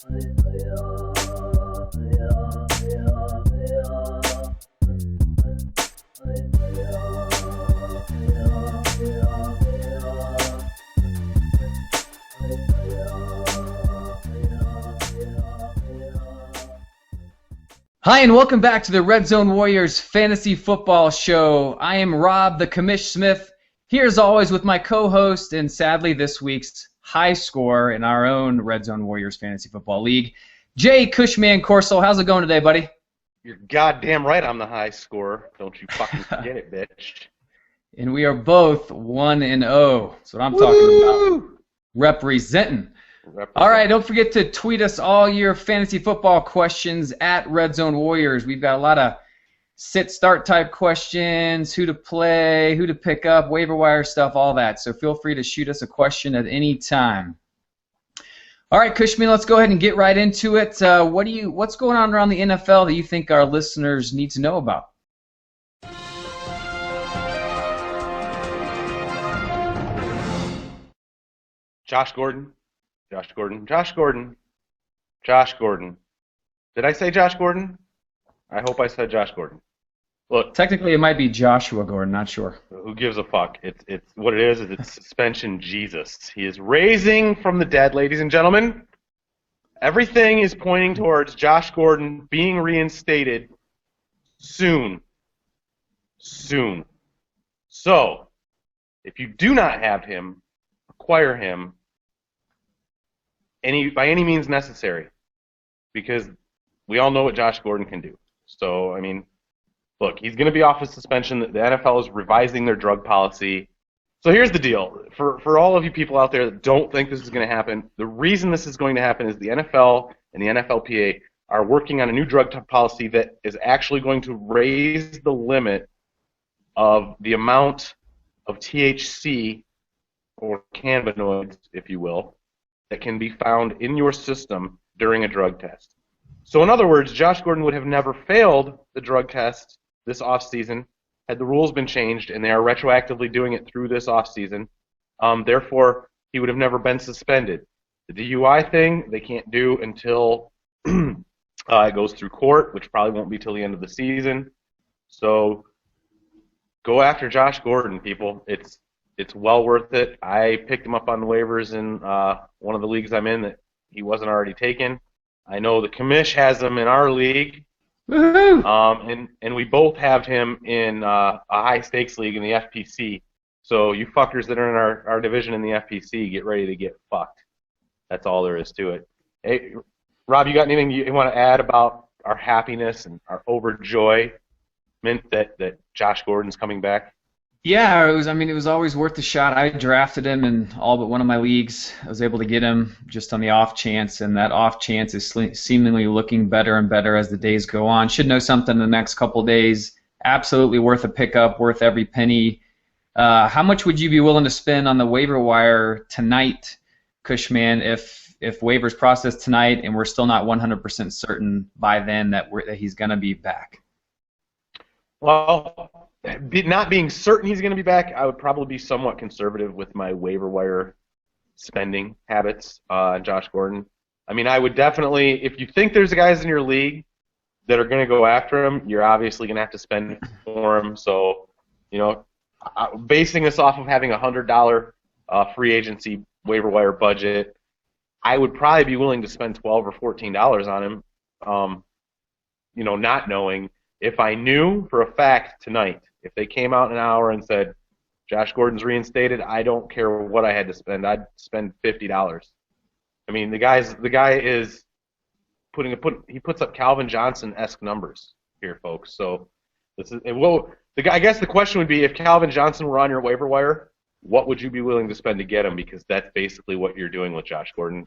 Hi, and welcome back to the Red Zone Warriors Fantasy Football Show. I am Rob, the Commish Smith, here as always with my co-host and sadly this week's high scorer in our own Red Zone Warriors Fantasy Football League, Jay Cushman Corso. How's it going today, buddy? You're goddamn right I'm the high scorer. Don't you fucking forget it, bitch. And we are both 1-0. That's what I'm talking about. Representing. All right, don't forget to tweet us all your fantasy football questions at Red Zone Warriors. We've got a lot of sit-start type questions, who to play, who to pick up, waiver wire stuff, all that. So feel free to shoot us a question at any time. All right, Cushman, let's go ahead and get right into it. What's going on around the NFL that you think our listeners need to know about? Josh Gordon. Did I say Josh Gordon? I hope I said Josh Gordon. Look, technically it might be Joshua Gordon, not sure. Who gives a fuck? It's what it is it's suspension Jesus. He is raising from the dead, ladies and gentlemen. Everything is pointing towards Josh Gordon being reinstated soon. So, if you do not have him, acquire him by any means necessary, because we all know what Josh Gordon can do. So, I mean, look, he's going to be off his suspension. The NFL is revising their drug policy. So here's the deal. For all of you people out there that don't think this is going to happen, the reason this is going to happen is the NFL and the NFLPA are working on a new drug policy that is actually going to raise the limit of the amount of THC, or cannabinoids, if you will, that can be found in your system during a drug test. So in other words, Josh Gordon would have never failed the drug test this offseason had the rules been changed, and they are retroactively doing it through this offseason. Therefore, he would have never been suspended. The DUI thing they can't do until it goes through court, which probably won't be till the end of the season. So go after Josh Gordon, people. It's well worth it. I picked him up on the waivers in one of the leagues I'm in that he wasn't already taken. I know the commish has him in our league. Woohoo! And we both have him in a high-stakes league in the FPC. So you fuckers that are in our division in the FPC, get ready to get fucked. That's all there is to it. Hey, Rob, you got anything you want to add about our happiness and our overjoyment that Josh Gordon's coming back? Yeah, it was always worth a shot. I drafted him in all but one of my leagues. I was able to get him just on the off chance, and that off chance is seemingly looking better and better as the days go on. Should know something in the next couple of days. Absolutely worth a pickup, worth every penny. How much would you be willing to spend on the waiver wire tonight, Cushman, if waivers process tonight and we're still not 100% certain by then that he's going to be back? Well, not being certain he's going to be back, I would probably be somewhat conservative with my waiver wire spending habits on Josh Gordon. I mean, I would definitely, if you think there's guys in your league that are going to go after him, you're obviously going to have to spend for him. So, basing this off of having a $100 free agency waiver wire budget, I would probably be willing to spend $12 or $14 on him, not knowing. If I knew for a fact tonight, if they came out in an hour and said, Josh Gordon's reinstated, I don't care what I had to spend. I'd spend $50. I mean, the guy is he puts up Calvin Johnson-esque numbers here, folks. So I guess the question would be, if Calvin Johnson were on your waiver wire, what would you be willing to spend to get him? Because that's basically what you're doing with Josh Gordon.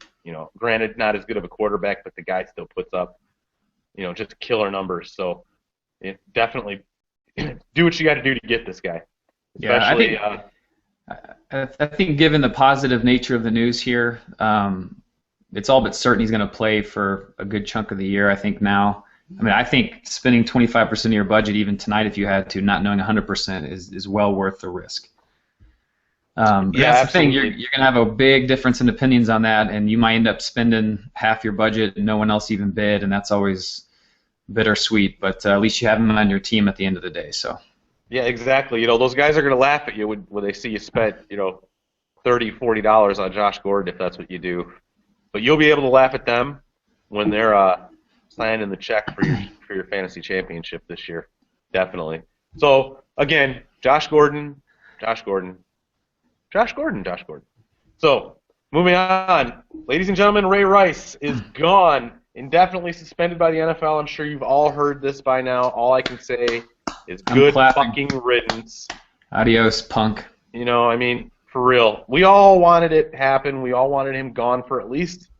Granted, not as good of a quarterback, but the guy still puts up, just killer numbers. So definitely do what you got to do to get this guy. Especially, yeah, I think given the positive nature of the news here, it's all but certain he's going to play for a good chunk of the year, I think, now. I think spending 25% of your budget even tonight if you had to, not knowing 100%, is well worth the risk. That's the thing. You're going to have a big difference in opinions on that, and you might end up spending half your budget and no one else even bid, and that's always bittersweet. But at least you have them on your team at the end of the day. So. Yeah, exactly. Those guys are going to laugh at you when they see you spent, $30, $40 on Josh Gordon if that's what you do. But you'll be able to laugh at them when they're signing the check for your fantasy championship this year. Definitely. So again, Josh Gordon. So moving on, ladies and gentlemen, Ray Rice is gone, indefinitely suspended by the NFL. I'm sure you've all heard this by now. All I can say is good fucking riddance. Adios, punk. For real. We all wanted it to happen. We all wanted him gone for at least,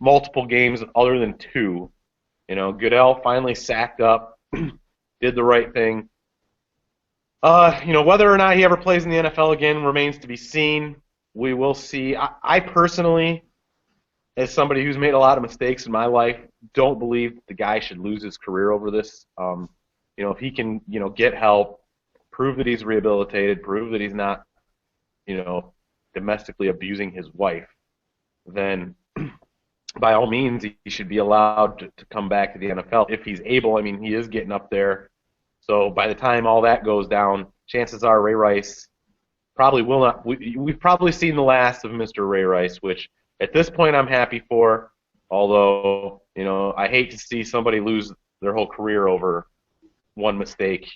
multiple games other than 2. Goodell finally sacked up, did the right thing. Whether or not he ever plays in the NFL again remains to be seen. We will see. I personally, as somebody who's made a lot of mistakes in my life, don't believe the guy should lose his career over this. If he can, get help, prove that he's rehabilitated, prove that he's not, domestically abusing his wife, then by all means he should be allowed to come back to the NFL if he's able. I mean, he is getting up there. So by the time all that goes down, chances are Ray Rice probably will not. We've probably seen the last of Mr. Ray Rice, which at this point I'm happy for. Although, I hate to see somebody lose their whole career over one mistake.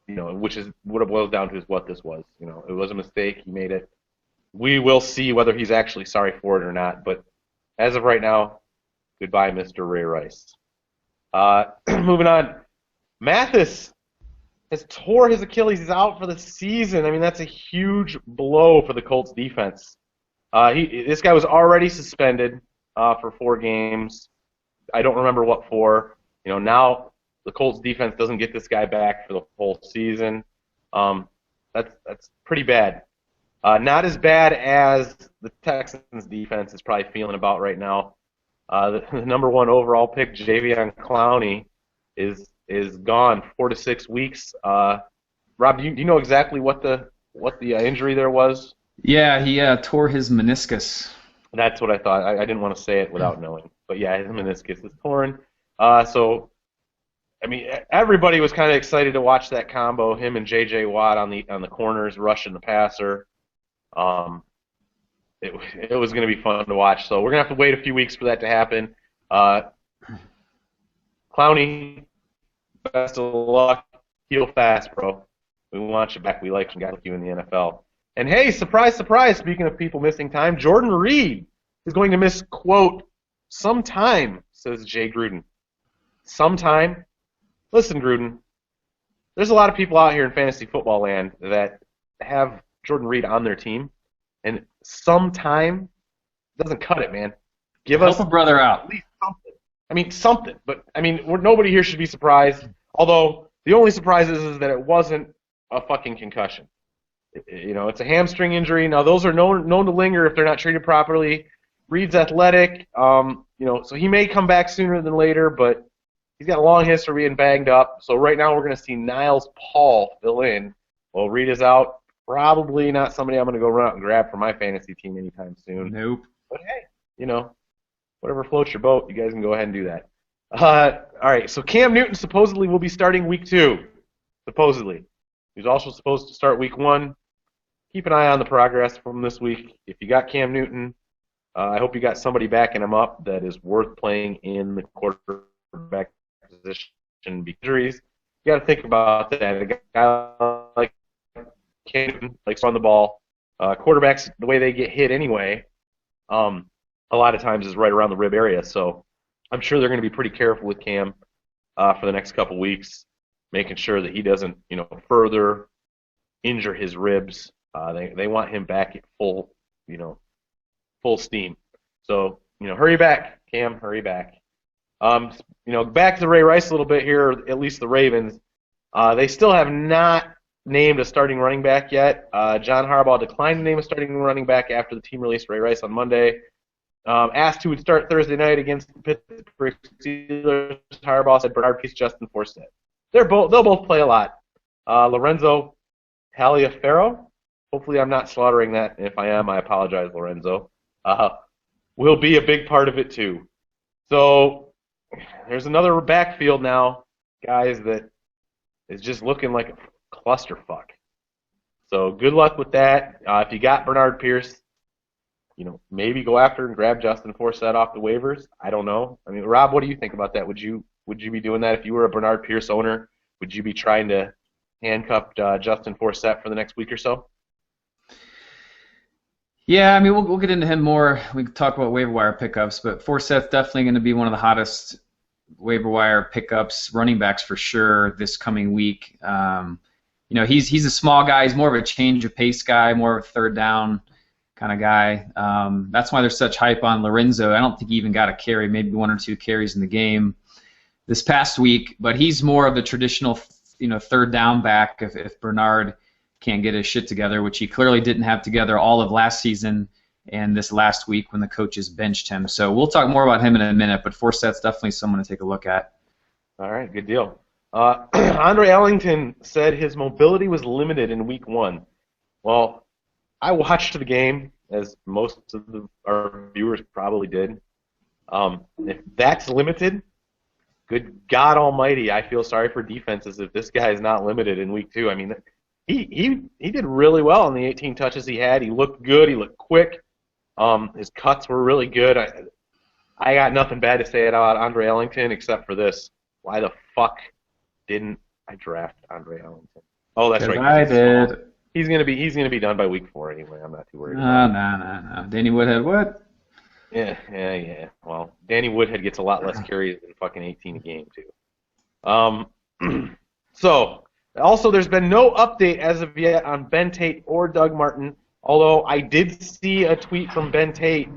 Which is what it boils down to is what this was. It was a mistake. He made it. We will see whether he's actually sorry for it or not. But as of right now, goodbye, Mr. Ray Rice. Moving on, Mathis has tore his Achilles. He's out for the season. I mean, that's a huge blow for the Colts defense. This guy was already suspended for 4 games. I don't remember what for. Now the Colts defense doesn't get this guy back for the whole season. That's pretty bad. Not as bad as the Texans defense is probably feeling about right now. The number 1 overall pick, Jadeveon Clowney, is gone 4 to 6 weeks. Rob, do you know exactly what the injury there was? Yeah, he tore his meniscus. That's what I thought. I didn't want to say it without knowing, but yeah, his meniscus is torn. So, I mean, everybody was kind of excited to watch that combo, him and J.J. Watt on the corners rushing the passer. It was going to be fun to watch. So we're going to have to wait a few weeks for that to happen. Clowney, best of luck. Heal fast, bro. We want you back. We like some guys like you in the NFL. And hey, surprise, surprise, speaking of people missing time, Jordan Reed is going to miss, quote, sometime, says Jay Gruden. Sometime? Listen, Gruden, there's a lot of people out here in fantasy football land that have Jordan Reed on their team, and sometime doesn't cut it, man. Help a brother out. At least something. I mean, something. But, I mean, nobody here should be surprised, although the only surprise is that it wasn't a fucking concussion. It's a hamstring injury. Now, those are known to linger if they're not treated properly. Reed's athletic, so he may come back sooner than later, but he's got a long history of being banged up. So right now we're going to see Niles Paul fill in while Reed is out. Probably not somebody I'm going to go run out and grab for my fantasy team anytime soon. Nope. But hey, whatever floats your boat, you guys can go ahead and do that. All right, so Cam Newton supposedly will be starting week 2. Supposedly. He's also supposed to start week 1. Keep an eye on the progress from this week. If you got Cam Newton, I hope you got somebody backing him up that is worth playing in the quarterback position. Injuries, you got to think about that. A guy like Cam Newton likes to run the ball. Quarterbacks, the way they get hit anyway, a lot of times is right around the rib area. So I'm sure they're going to be pretty careful with Cam for the next couple weeks, making sure that he doesn't, further injure his ribs. They want him back at full steam. So, hurry back, Cam, hurry back. Back to Ray Rice a little bit here, at least the Ravens. They still have not named a starting running back yet. John Harbaugh declined to name a starting running back after the team released Ray Rice on Monday. Asked who would start Thursday night against the Pittsburgh Steelers, Harbaugh said Bernard Peace, Justin Forsett. They'll both play a lot. Lorenzo Taliaferro, hopefully I'm not slaughtering that. If I am, I apologize, Lorenzo, will be a big part of it too. So there's another backfield now, guys, that is just looking like a clusterfuck. So good luck with that. If you got Bernard Pierce, maybe go after and grab Justin Forsett off the waivers. I don't know. I mean, Rob, what do you think about that? Would you be doing that if you were a Bernard Pierce owner? Would you be trying to handcuff Justin Forsett for the next week or so? Yeah, I mean, we'll get into him more. We can talk about waiver wire pickups, but Forsett's definitely going to be one of the hottest waiver wire pickups, running backs for sure this coming week. He's a small guy. He's more of a change of pace guy, more of a third down kind of guy. That's why there's such hype on Lorenzo. I don't think he even got a carry, maybe 1 or 2 carries in the game this past week, but he's more of the traditional, third down back if Bernard can't get his shit together, which he clearly didn't have together all of last season and this last week when the coaches benched him. So we'll talk more about him in a minute, but Forsett's definitely someone to take a look at. All right, good deal. Andre Ellington said his mobility was limited in week 1. Well, I watched the game, as most of our viewers probably did. If that's limited, good God Almighty, I feel sorry for defenses if this guy is not limited in week 2. I mean, he did really well in the 18 touches he had. He looked good. He looked quick. His cuts were really good. I got nothing bad to say about Andre Ellington except for this. Why the fuck didn't I draft Andre Ellington? Oh, that's right. I did. He's gonna be done by week 4 anyway. I'm not too worried. No. Danny Woodhead, what? Yeah. Well, Danny Woodhead gets a lot less carries than fucking 18 a game too. So. Also, there's been no update as of yet on Ben Tate or Doug Martin, although I did see a tweet from Ben Tate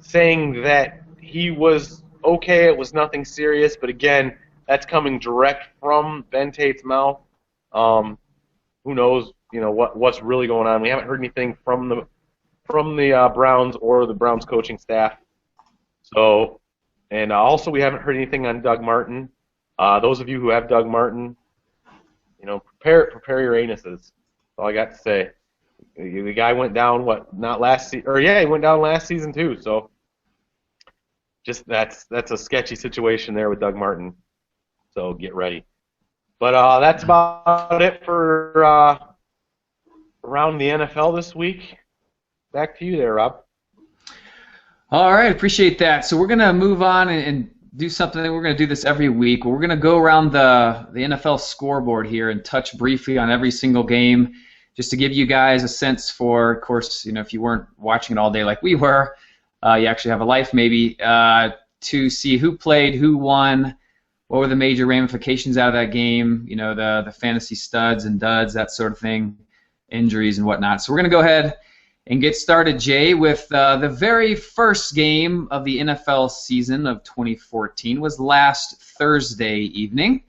saying that he was okay, it was nothing serious, but again, that's coming direct from Ben Tate's mouth. Who knows, what's really going on. We haven't heard anything from the Browns or the Browns coaching staff. So, and also we haven't heard anything on Doug Martin. Those of you who have Doug Martin, prepare your anuses. That's all I got to say. The guy went down, not last season, or yeah, he went down last season too. So, just that's a sketchy situation there with Doug Martin. So get ready. But that's about it for around the NFL this week. Back to you there, Rob. All right, appreciate that. So we're gonna move on and do something. We're going to do this every week. We're going to go around the NFL scoreboard here and touch briefly on every single game, just to give you guys a sense for, of course, if you weren't watching it all day like we were, you actually have a life maybe, to see who played, who won, what were the major ramifications out of that game, the fantasy studs and duds, that sort of thing, injuries and whatnot. So we're going to go ahead and get started, Jay, with the very first game of the NFL season of 2014 was last Thursday evening,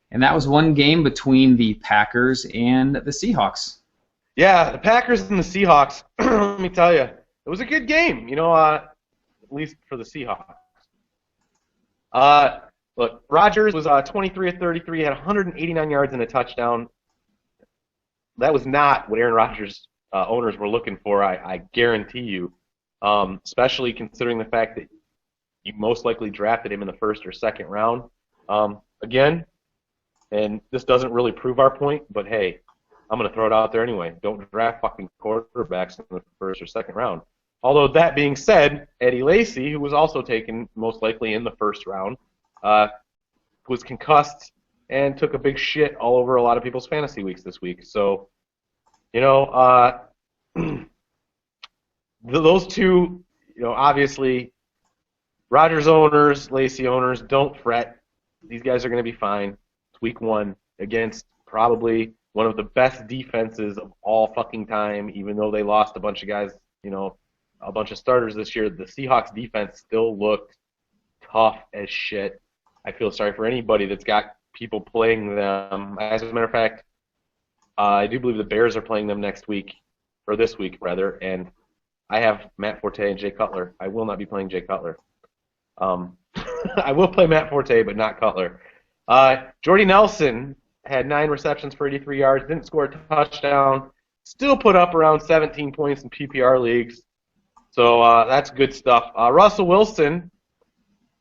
and that was one game between the Packers and the Seahawks. Yeah, the Packers and the Seahawks, let me tell you, it was a good game, at least for the Seahawks. Look, Rodgers was 23 of 33, had 189 yards and a touchdown. That was not what Aaron Rodgers' owners were looking for, I guarantee you, especially considering the fact that you most likely drafted him in the first or second round. Again, and this doesn't really prove our point, but hey, I'm going to throw it out there anyway. Don't draft fucking quarterbacks in the first or second round. Although that being said, Eddie Lacy, who was also taken most likely in the first round, was concussed and took a big shit all over a lot of people's fantasy weeks this week. So, those two, obviously, Rodgers owners, Lacy owners, don't fret. These guys are going to be fine. It's week 1 against probably one of the best defenses of all fucking time, even though they lost a bunch of guys, a bunch of starters this year. The Seahawks defense still looked tough as shit. I feel sorry for anybody that's got people playing them. As a matter of fact, I do believe the Bears are playing them next week, or this week, rather, and I have Matt Forte and Jay Cutler. I will not be playing Jay Cutler. I will play Matt Forte, but not Cutler. Jordy Nelson had 9 receptions for 83 yards, didn't score a touchdown, still put up around 17 points in PPR leagues. So that's good stuff. Russell Wilson,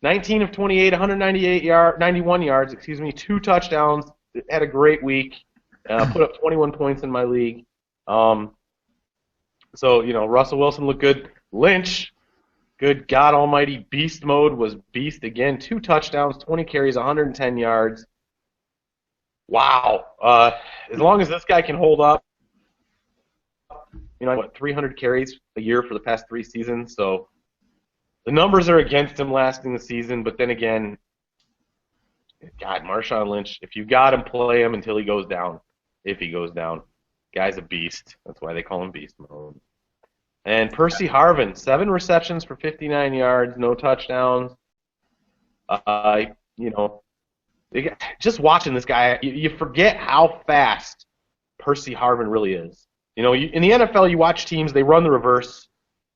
19 of 28, 91 yards, 2 touchdowns, had a great week, put up 21 points in my league. So, Russell Wilson looked good. Lynch, good God almighty, beast mode, was beast again. 2 touchdowns, 20 carries, 110 yards. Wow. As long as this guy can hold up, 300 carries a year for the past 3 seasons, so the numbers are against him lasting the season, but then again, God, Marshawn Lynch, if you got him, play him until he goes down. If he goes down. Guy's a beast. That's why they call him beast mode. And Percy Harvin, 7 receptions for 59 yards, no touchdowns. Just watching this guy, you forget how fast Percy Harvin really is. In the NFL, you watch teams, they run the reverse.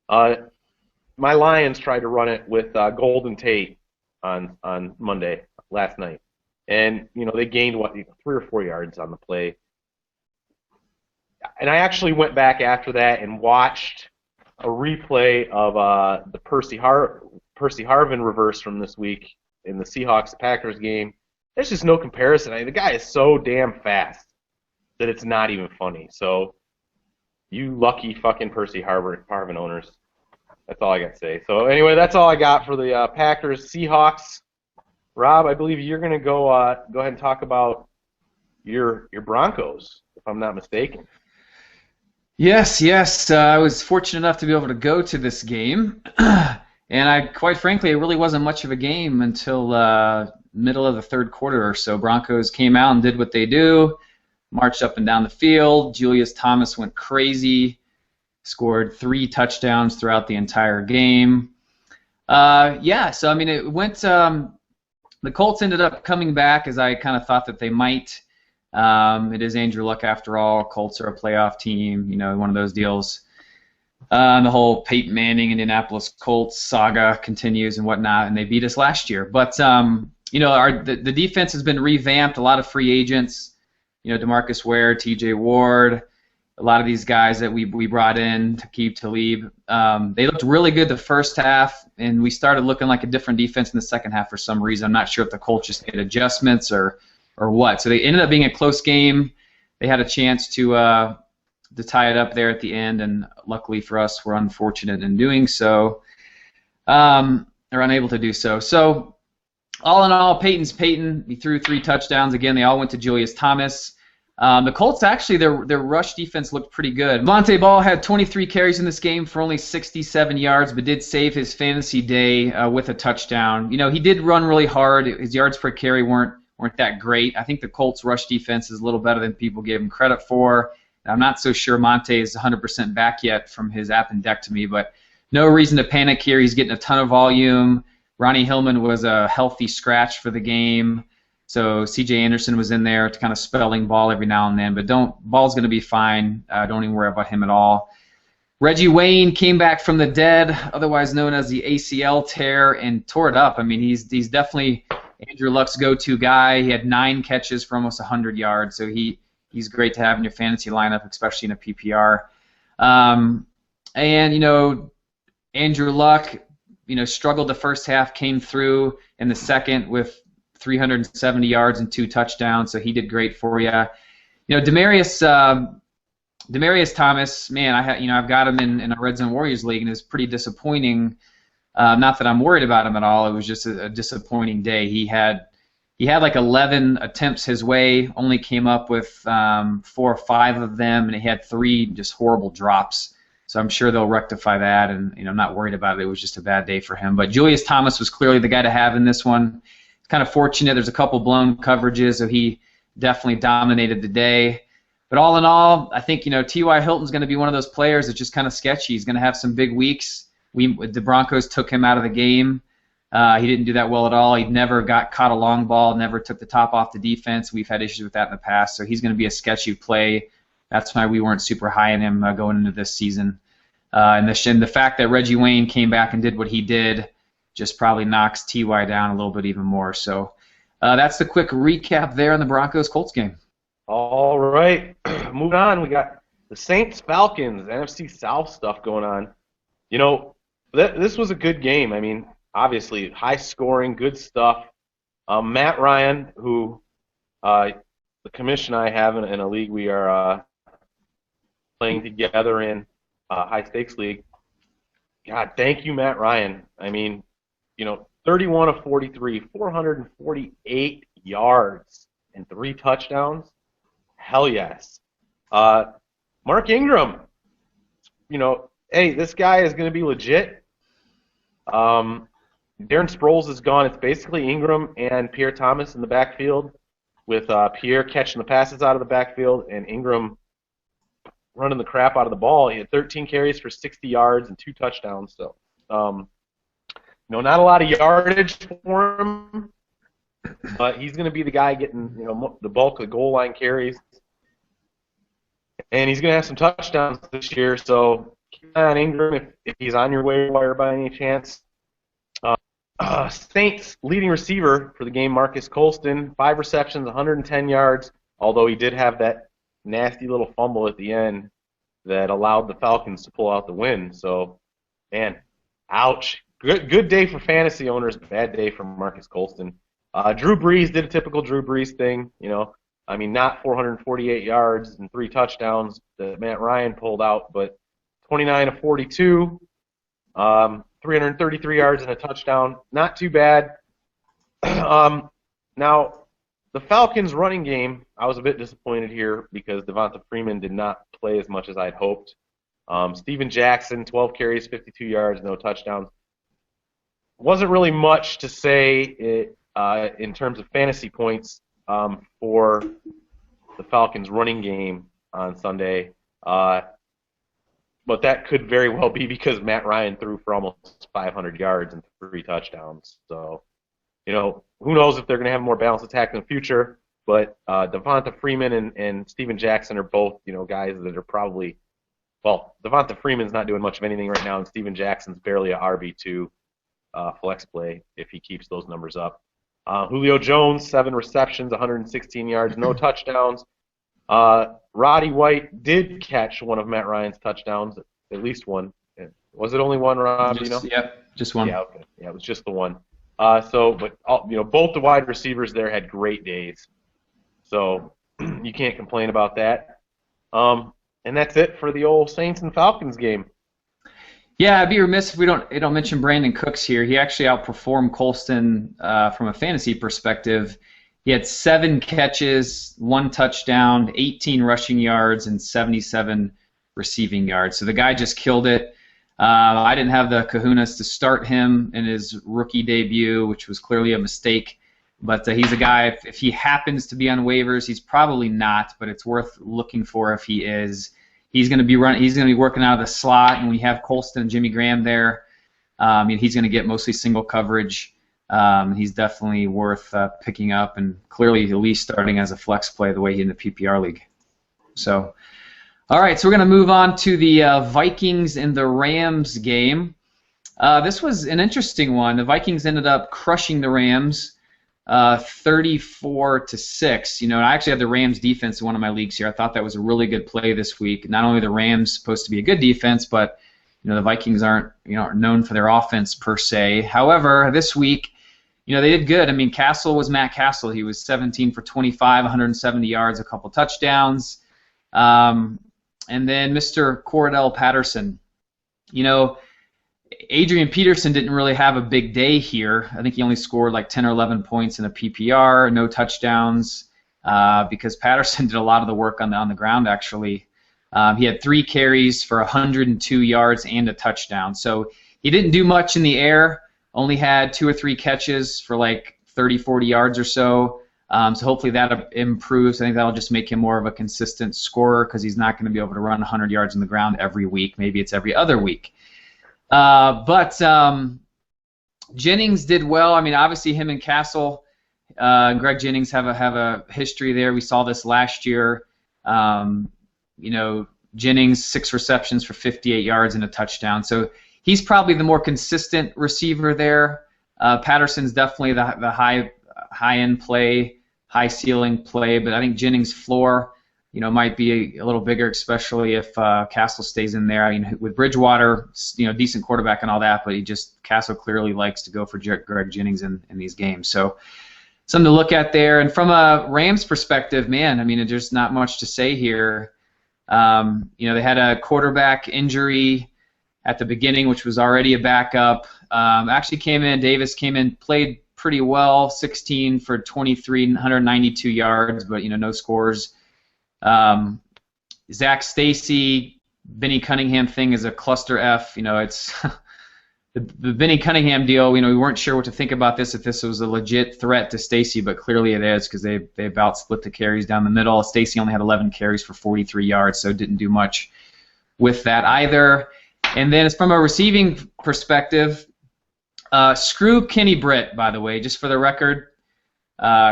My Lions tried to run it with Golden Tate on Monday, last night. And, they gained, 3 or 4 yards on the play. And I actually went back after that and watched a replay of the Percy Harvin reverse from this week in the Seahawks-Packers game. There's just no comparison. The guy is so damn fast that it's not even funny. So, you lucky fucking Percy Harvin owners. That's all I got to say. So, anyway, that's all I got for the Packers-Seahawks. Rob, I believe you're going to go ahead and talk about your Broncos, if I'm not mistaken. Yes. I was fortunate enough to be able to go to this game. And quite frankly, it really wasn't much of a game until middle of the third quarter or so. Broncos came out and did what they do, marched up and down the field. Julius Thomas went crazy, scored 3 touchdowns throughout the entire game. It went. The Colts ended up coming back as I kind of thought that they might. It is Andrew Luck after all. Colts are a playoff team, one of those deals. The whole Peyton Manning Indianapolis Colts saga continues and whatnot, and they beat us last year. But the defense has been revamped. A lot of free agents, DeMarcus Ware, T.J. Ward, a lot of these guys that we brought in to keep Talib. They looked really good the first half, and we started looking like a different defense in the second half for some reason. I'm not sure if the Colts just made adjustments or what. So they ended up being a close game. They had a chance to tie it up there at the end, and luckily for us, we're unfortunate in doing so, or unable to do so. So all in all, Peyton's Peyton. He threw 3 touchdowns. Again, they all went to Julius Thomas. The Colts, actually, their rush defense looked pretty good. Monte Ball had 23 carries in this game for only 67 yards, but did save his fantasy day with a touchdown. He did run really hard. His yards per carry weren't that great. I think the Colts' rush defense is a little better than people gave him credit for. I'm not so sure Monte is 100% back yet from his appendectomy, but no reason to panic here. He's getting a ton of volume. Ronnie Hillman was a healthy scratch for the game. So C.J. Anderson was in there to kind of spelling Ball every now and then, but Ball's going to be fine. Don't even worry about him at all. Reggie Wayne came back from the dead, otherwise known as the ACL tear, and tore it up. I mean, he's definitely Andrew Luck's go-to guy. He had 9 catches for almost 100 yards, so he's great to have in your fantasy lineup, especially in a PPR. Andrew Luck, struggled the first half, came through in the second with 370 yards and 2 touchdowns, so he did great for you. Demaryius Thomas, man, I've got him in a Red Zone Warriors league, and it's pretty disappointing. Not that I'm worried about him at all. It was just a disappointing day. He had like 11 attempts his way, only came up with 4 or 5 of them, and he had 3 just horrible drops. So I'm sure they'll rectify that, and I'm not worried about it. It was just a bad day for him. But Julius Thomas was clearly the guy to have in this one. It's kind of fortunate. There's a couple blown coverages, so he definitely dominated the day. But all in all, I think T.Y. Hilton's going to be one of those players that's just kind of sketchy. He's going to have some big weeks. The Broncos took him out of the game. He didn't do that well at all. He never got caught a long ball, never took the top off the defense. We've had issues with that in the past, so he's going to be a sketchy play. That's why we weren't super high on him going into this season. And the fact that Reggie Wayne came back and did what he did just probably knocks T.Y. down a little bit even more. So that's the quick recap there on the Broncos-Colts game. All right, moving on. We got the Saints Falcons NFC South stuff going on. You know, this was a good game. I mean, obviously high scoring, good stuff. Matt Ryan, who the commission I have in a league we are playing together in, high stakes league. God, thank you, Matt Ryan. I mean, 31 of 43, 448 yards and 3 touchdowns. Hell yes. Mark Ingram, hey, this guy is going to be legit. Darren Sproles is gone. It's basically Ingram and Pierre Thomas in the backfield, with Pierre catching the passes out of the backfield and Ingram running the crap out of the ball. He had 13 carries for 60 yards and 2 touchdowns. So, not a lot of yardage for him, but he's going to be the guy getting the bulk of the goal line carries, and he's going to have some touchdowns this year. So keep an eye on Ingram if he's on your waiver by any chance. Saints leading receiver for the game, Marcus Colston, 5 receptions, 110 yards, although he did have that nasty little fumble at the end that allowed the Falcons to pull out the win. So, man, ouch. Good day for fantasy owners, bad day for Marcus Colston. Drew Brees did a typical Drew Brees thing, not 448 yards and 3 touchdowns that Matt Ryan pulled out, but 29 of 42, 333 yards and a touchdown. Not too bad. Now, the Falcons' running game, I was a bit disappointed here because Devonta Freeman did not play as much as I'd hoped. Steven Jackson, 12 carries, 52 yards, no touchdowns. Wasn't really much to say in terms of fantasy points for the Falcons' running game on Sunday. But that could very well be because Matt Ryan threw for almost 500 yards and 3 touchdowns. So, who knows if they're going to have a more balanced attack in the future. But Devonta Freeman and Steven Jackson are both, guys that are probably, well, Devonta Freeman's not doing much of anything right now, and Steven Jackson's barely a RB2 flex play if he keeps those numbers up. Julio Jones, 7 receptions, 116 yards, no touchdowns. Roddy White did catch one of Matt Ryan's touchdowns, at least one. Was it only one, Rob? Yep, just one. Yeah, okay. Yeah, it was just the one. But both the wide receivers there had great days, so you can't complain about that. And that's it for the old Saints and Falcons game. Yeah, I'd be remiss if we don't mention Brandon Cooks here. He actually outperformed Colston from a fantasy perspective. He had 7 catches, 1 touchdown, 18 rushing yards, and 77 receiving yards. So the guy just killed it. I didn't have the kahunas to start him in his rookie debut, which was clearly a mistake. But he's a guy, if he happens to be on waivers, he's probably not, but it's worth looking for if he is. He's going to be working out of the slot, and when you have Colston and Jimmy Graham there, he's going to get mostly single coverage. He's definitely worth picking up, and clearly at least starting as a flex play the way he in the PPR league. So, all right, so we're going to move on to the Vikings and the Rams game. This was an interesting one. The Vikings ended up crushing the Rams 34-6. I actually had the Rams defense in one of my leagues here. I thought that was a really good play this week. Not only the Rams supposed to be a good defense, but the Vikings aren't known for their offense per se. However, this week, they did good. I mean, Castle was Matt Castle. He was 17 for 25, 170 yards, a couple touchdowns. And then Mr. Cordell Patterson. Adrian Peterson didn't really have a big day here. I think he only scored like 10 or 11 points in a PPR, no touchdowns, because Patterson did a lot of the work on the ground, actually. He had 3 carries for 102 yards and a touchdown. So he didn't do much in the air, only had 2 or 3 catches for like 30, 40 yards or so. So hopefully that improves. I think that'll just make him more of a consistent scorer because he's not going to be able to run 100 yards on the ground every week. Maybe it's every other week. But Jennings did well. I mean, obviously him and Castle, Greg Jennings have a history there. We saw this last year. Jennings 6 receptions for 58 yards and a touchdown. So he's probably the more consistent receiver there. Patterson's definitely the high end play. high ceiling play, but I think Jennings' floor, might be a little bigger, especially if Castle stays in there. I mean, with Bridgewater, decent quarterback and all that, but Castle clearly likes to go for Greg Jennings in these games. So something to look at there. And from a Rams perspective, man, I mean, there's not much to say here. They had a quarterback injury at the beginning, which was already a backup. Davis came in, played pretty well, 16 for 23, 192 yards, but no scores. Zach Stacy, Benny Cunningham thing is a cluster F. It's the Benny Cunningham deal. We weren't sure what to think about this, if this was a legit threat to Stacy, but clearly it is, because they about split the carries down the middle. Stacy only had 11 carries for 43 yards, so didn't do much with that either. And then, from a receiving perspective, screw Kenny Britt, by the way, just for the record.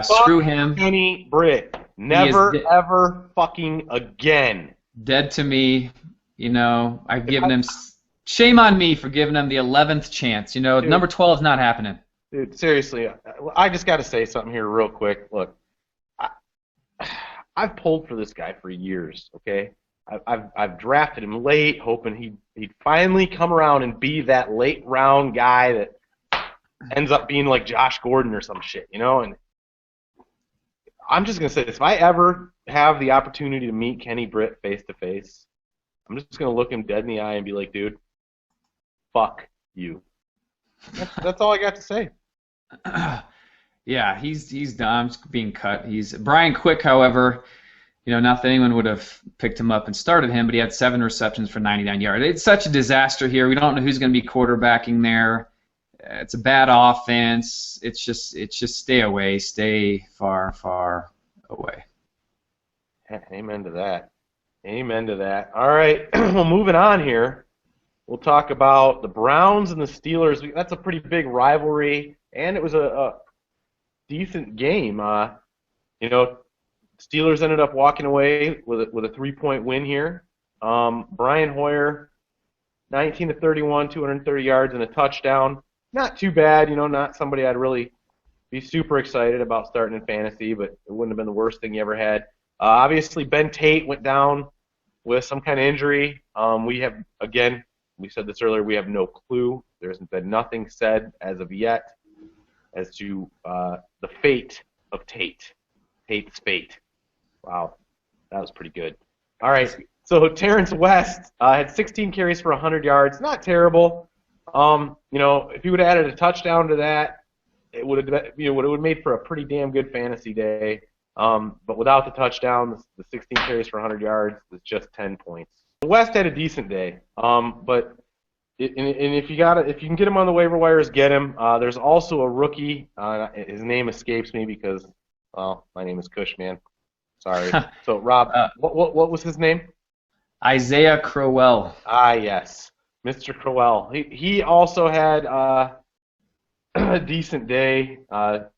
Screw him. Kenny Britt. Never, ever fucking again. Dead to me. I've given him... Shame on me for giving him the 11th chance. Dude, number 12 is not happening. Dude, seriously, I just got to say something here real quick. Look, I've pulled for this guy for years, okay? I've drafted him late, hoping he'd finally come around and be that late round guy that ends up being like Josh Gordon or some shit, And I'm just gonna say this: if I ever have the opportunity to meet Kenny Britt face to face, I'm just gonna look him dead in the eye and be like, dude, fuck you. That's all I got to say. Yeah, he's done. Being cut. Brian Quick, however. Not that anyone would have picked him up and started him, but he had 7 receptions for 99 yards. It's such a disaster here. We don't know who's going to be quarterbacking there. It's a bad offense. It's just stay away. Stay far, far away. Amen to that. Amen to that. All right, well, moving on here. We'll talk about the Browns and the Steelers. That's a pretty big rivalry, and it was a decent game. Steelers ended up walking away with a 3-point win here. Brian Hoyer, 19 to 31, 230 yards and a touchdown. Not too bad, not somebody I'd really be super excited about starting in fantasy, but it wouldn't have been the worst thing you ever had. Obviously, Ben Tate went down with some kind of injury. We said this earlier, we have no clue. There's been nothing said as of yet as to the fate of Tate. Tate's fate. Wow, that was pretty good. All right, so Terrence West had 16 carries for 100 yards. Not terrible. If he would have added a touchdown to that, it would have made for a pretty damn good fantasy day. But without the touchdown, the 16 carries for 100 yards is just 10 points. West had a decent day. But if you can get him on the waiver wires, get him. There's also a rookie. His name escapes me because, well, my name is Cushman. Sorry. So, Rob, what was his name? Isaiah Crowell. Ah, yes. Mr. Crowell. He also had a decent day.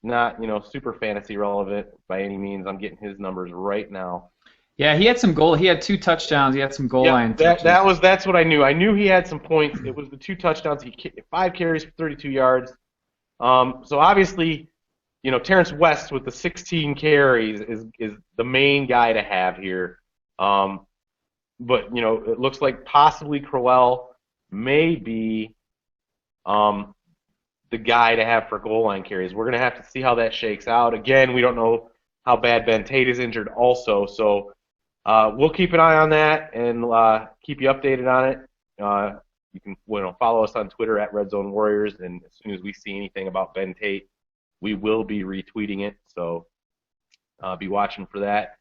Not, super fantasy relevant by any means. I'm getting his numbers right now. Yeah, he had some goal. He had 2 touchdowns. He had some goal line touches. That's what I knew. I knew he had some points. It was the 2 touchdowns. He 5 carries for 32 yards. So obviously, Terrence West with the 16 carries is the main guy to have here. But it looks like possibly Crowell may be the guy to have for goal line carries. We're going to have to see how that shakes out. Again, we don't know how bad Ben Tate is injured also, so we'll keep an eye on that and keep you updated on it. You can follow us on Twitter at Red Zone Warriors, and as soon as we see anything about Ben Tate, we will be retweeting it, so be watching for that.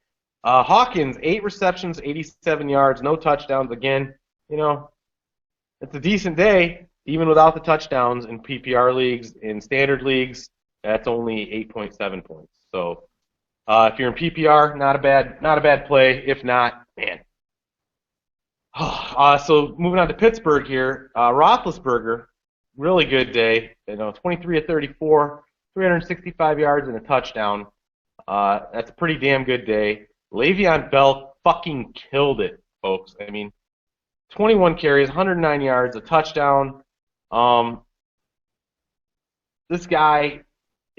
Hawkins, 8 receptions, 87 yards, no touchdowns. Again, it's a decent day, even without the touchdowns in PPR leagues. In standard leagues, that's only 8.7 points. So if you're in PPR, not a bad play. If not, man. So moving on to Pittsburgh here, Roethlisberger, really good day. 23 of 34, 365 yards and a touchdown. That's a pretty damn good day. Le'Veon Bell fucking killed it, folks. 21 carries, 109 yards, a touchdown. This guy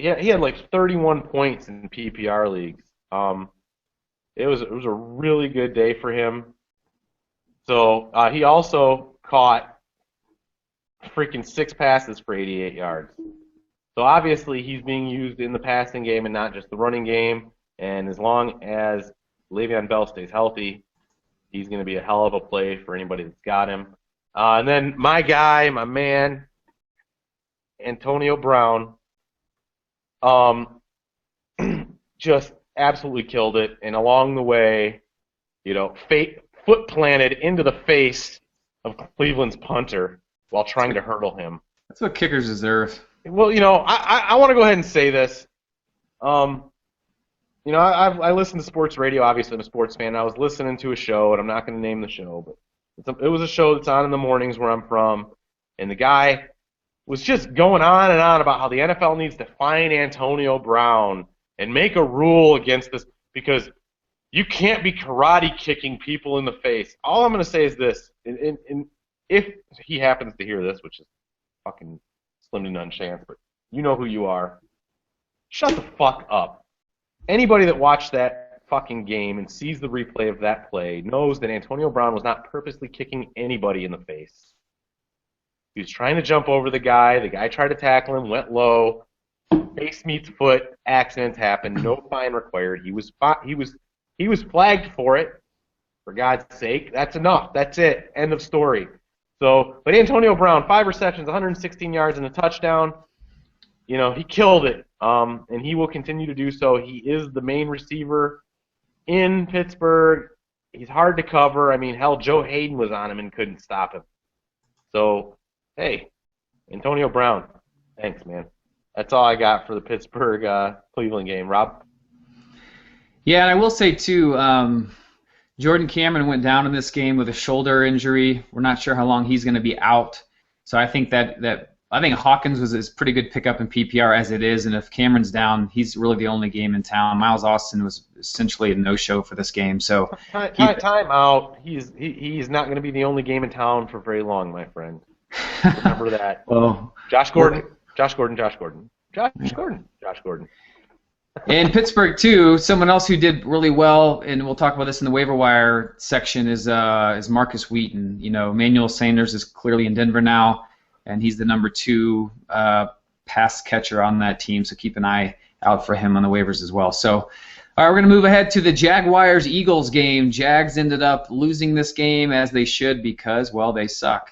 he had like 31 points in PPR leagues. It was a really good day for him. So he also caught freaking 6 passes for 88 yards. So obviously he's being used in the passing game and not just the running game. And as long as Le'Veon Bell stays healthy, he's going to be a hell of a play for anybody that's got him. And then my guy, my man, Antonio Brown, just absolutely killed it. And along the way, foot planted into the face of Cleveland's punter while trying to hurdle him. That's what kickers deserve. Well, I want to go ahead and say this. I listen to sports radio. Obviously, I'm a sports fan. I was listening to a show, and I'm not going to name the show, but it was a show that's on in the mornings where I'm from, and the guy was just going on and on about how the NFL needs to fine Antonio Brown and make a rule against this because you can't be karate kicking people in the face. All I'm going to say is this, and if he happens to hear this, which is fucking slim to none chance, but you know who you are, shut the fuck up. Anybody that watched that fucking game and sees the replay of that play knows that Antonio Brown was not purposely kicking anybody in the face. He was trying to jump over the guy. The guy tried to tackle him, went low. Face meets foot. Accidents happen. No fine required. He was flagged for it. For God's sake, that's enough. That's it. End of story. But Antonio Brown, 5 receptions, 116 yards, and a touchdown. He killed it, and he will continue to do so. He is the main receiver in Pittsburgh. He's hard to cover. I mean, hell, Joe Hayden was on him and couldn't stop him. So, hey, Antonio Brown, thanks, man. That's all I got for the Pittsburgh-Cleveland game. Rob? Yeah, and I will say, too, Jordan Cameron went down in this game with a shoulder injury. We're not sure how long he's going to be out. So I think I think Hawkins was a pretty good pickup in PPR as it is, and if Cameron's down, he's really the only game in town. Miles Austin was essentially a no-show for this game. So time out. He's not going to be the only game in town for very long, my friend. Remember that. Well, Josh Gordon. In Pittsburgh, too, someone else who did really well, and we'll talk about this in the waiver wire section, is Marcus Wheaton. Emmanuel Sanders is clearly in Denver now, and he's the number 2 pass catcher on that team, so keep an eye out for him on the waivers as well. So, all right, we're going to move ahead to the Jaguars-Eagles game. Jags ended up losing this game, as they should, because, well, they suck.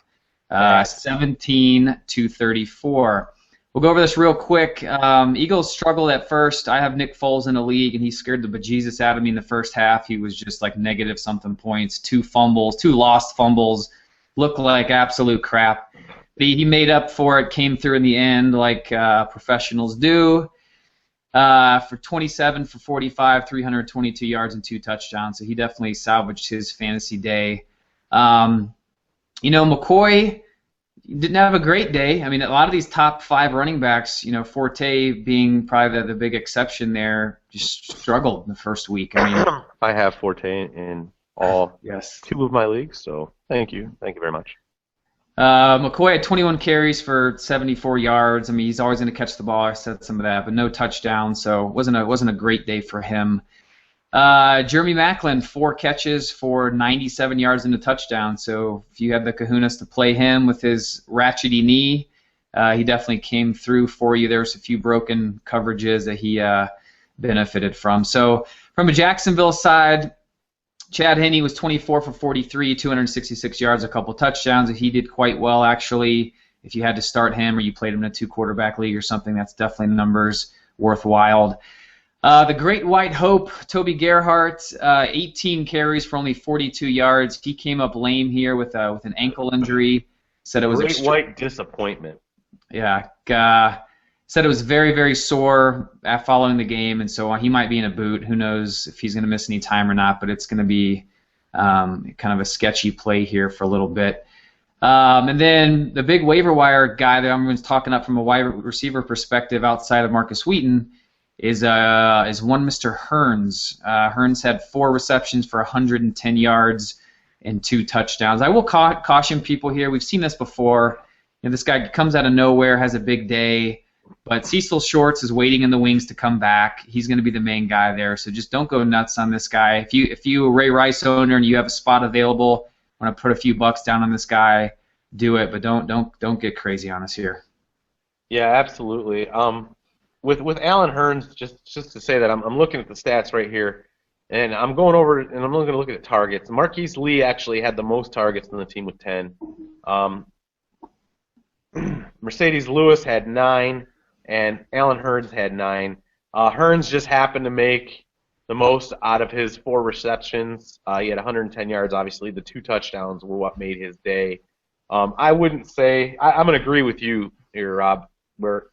17-34. We'll go over this real quick. Eagles struggled at first. I have Nick Foles in the league, and he scared the bejesus out of me in the first half. He was just like negative something points, 2 lost fumbles, looked like absolute crap. He made up for it, came through in the end like professionals do. For 27 for 45, 322 yards and 2 touchdowns. So he definitely salvaged his fantasy day. McCoy didn't have a great day. I mean, a lot of these top 5 running backs, Forte being probably the big exception there, just struggled in the first week. I mean, I have Forte in all 2 of my leagues, so thank you very much. McCoy had 21 carries for 74 yards. I mean, he's always going to catch the ball. I said some of that, but no touchdowns, so it wasn't a great day for him. Jeremy Maclin, 4 catches for 97 yards and a touchdown. So if you had the kahunas to play him with his ratchety knee, he definitely came through for you. There was a few broken coverages that he benefited from. So from a Jacksonville side, Chad Henne was 24 for 43, 266 yards, a couple touchdowns. He did quite well, actually. If you had to start him or you played him in a 2-quarterback league or something, that's definitely numbers worthwhile. The Great White Hope, Toby Gerhart, 18 carries for only 42 yards. He came up lame here with an ankle injury. Said it was Great White disappointment. Yeah, said it was very, very sore following the game and so on. He might be in a boot. Who knows if he's going to miss any time or not, but it's going to be kind of a sketchy play here for a little bit. And then the big waiver wire guy that everyone's talking up from a wide receiver perspective outside of Marcus Wheaton is one Mr. Hearns. Hearns had 4 receptions for 110 yards and 2 touchdowns. I will caution people here. We've seen this before. This guy comes out of nowhere, has a big day. But Cecil Shorts is waiting in the wings to come back. He's going to be the main guy there, so just don't go nuts on this guy. If you a Ray Rice owner and you have a spot available, want to put a few bucks down on this guy, do it. But don't get crazy on us here. Yeah, absolutely. With Alan Hearns, just to say that I'm looking at the stats right here, and I'm going over and I'm going to look at the targets. Marquise Lee actually had the most targets on the team with 10. Mercedes Lewis had 9. And Alan Hearns had 9. Hearns just happened to make the most out of his 4 receptions. He had 110 yards, obviously. The 2 touchdowns were what made his day. I wouldn't say – I'm going to agree with you here, Rob, where,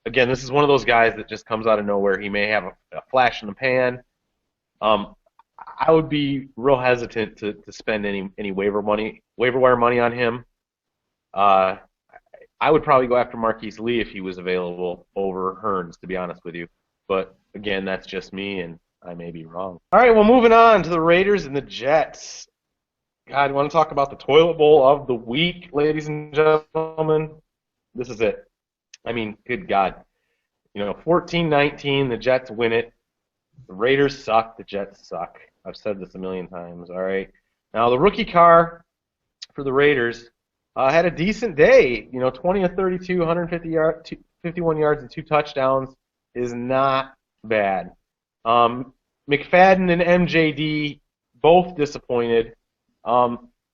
again, this is one of those guys that just comes out of nowhere. He may have a flash in the pan. I would be real hesitant to spend any waiver wire money on him. I would probably go after Marquise Lee if he was available over Hearns, to be honest with you. But, again, that's just me, and I may be wrong. All right, well, moving on to the Raiders and the Jets. God, you want to talk about the toilet bowl of the week, ladies and gentlemen? This is it. I mean, good God. 14-19, the Jets win it. The Raiders suck, the Jets suck. I've said this a million times, all right? Now, the rookie car for the Raiders had a decent day. 20 of 32, 51 yards and 2 touchdowns is not bad. McFadden and MJD both disappointed.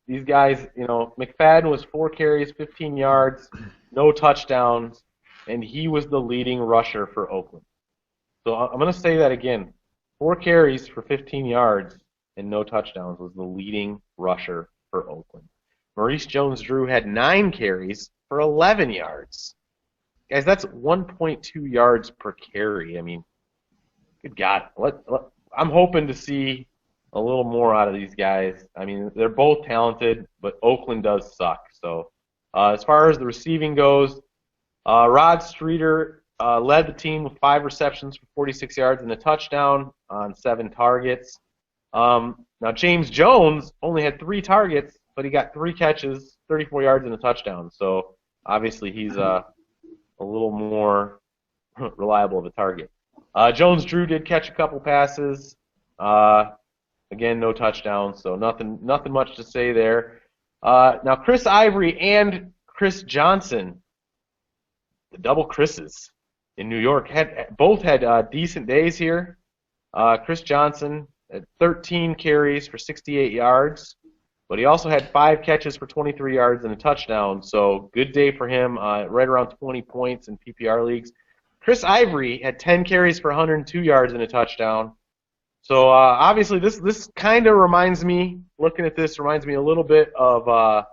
These guys, McFadden was 4 carries, 15 yards, no touchdowns, and he was the leading rusher for Oakland. So I'm going to say that again. 4 carries for 15 yards and no touchdowns was the leading rusher for Oakland. Maurice Jones-Drew had 9 carries for 11 yards. Guys, that's 1.2 yards per carry. I mean, good God. I'm hoping to see a little more out of these guys. I mean, they're both talented, but Oakland does suck. So as far as the receiving goes, Rod Streeter led the team with 5 receptions for 46 yards and a touchdown on 7 targets. Now, James Jones only had 3 targets, but he got 3 catches, 34 yards, and a touchdown. So, obviously, he's a little more reliable of a target. Jones-Drew did catch a couple passes. Again, no touchdowns, so nothing much to say there. Now, Chris Ivory and Chris Johnson, the double Chris's in New York, both had decent days here. Chris Johnson had 13 carries for 68 yards. But he also had 5 catches for 23 yards and a touchdown, so good day for him, right around 20 points in PPR leagues. Chris Ivory had 10 carries for 102 yards and a touchdown. So obviously this kind of reminds me, looking at this, reminds me a little bit of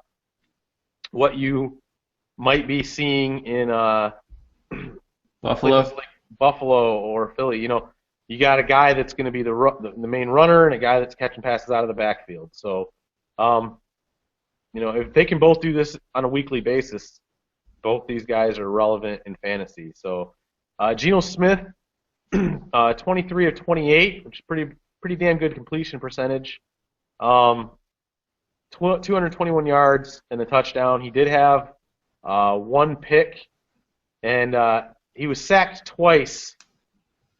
what you might be seeing in Buffalo, like Buffalo or Philly. You got a guy that's going to be the main runner and a guy that's catching passes out of the backfield. So if they can both do this on a weekly basis, both these guys are relevant in fantasy. So, Geno Smith, 23 of 28, which is pretty damn good completion percentage. 221 yards and a touchdown. He did have 1 pick, and he was sacked twice.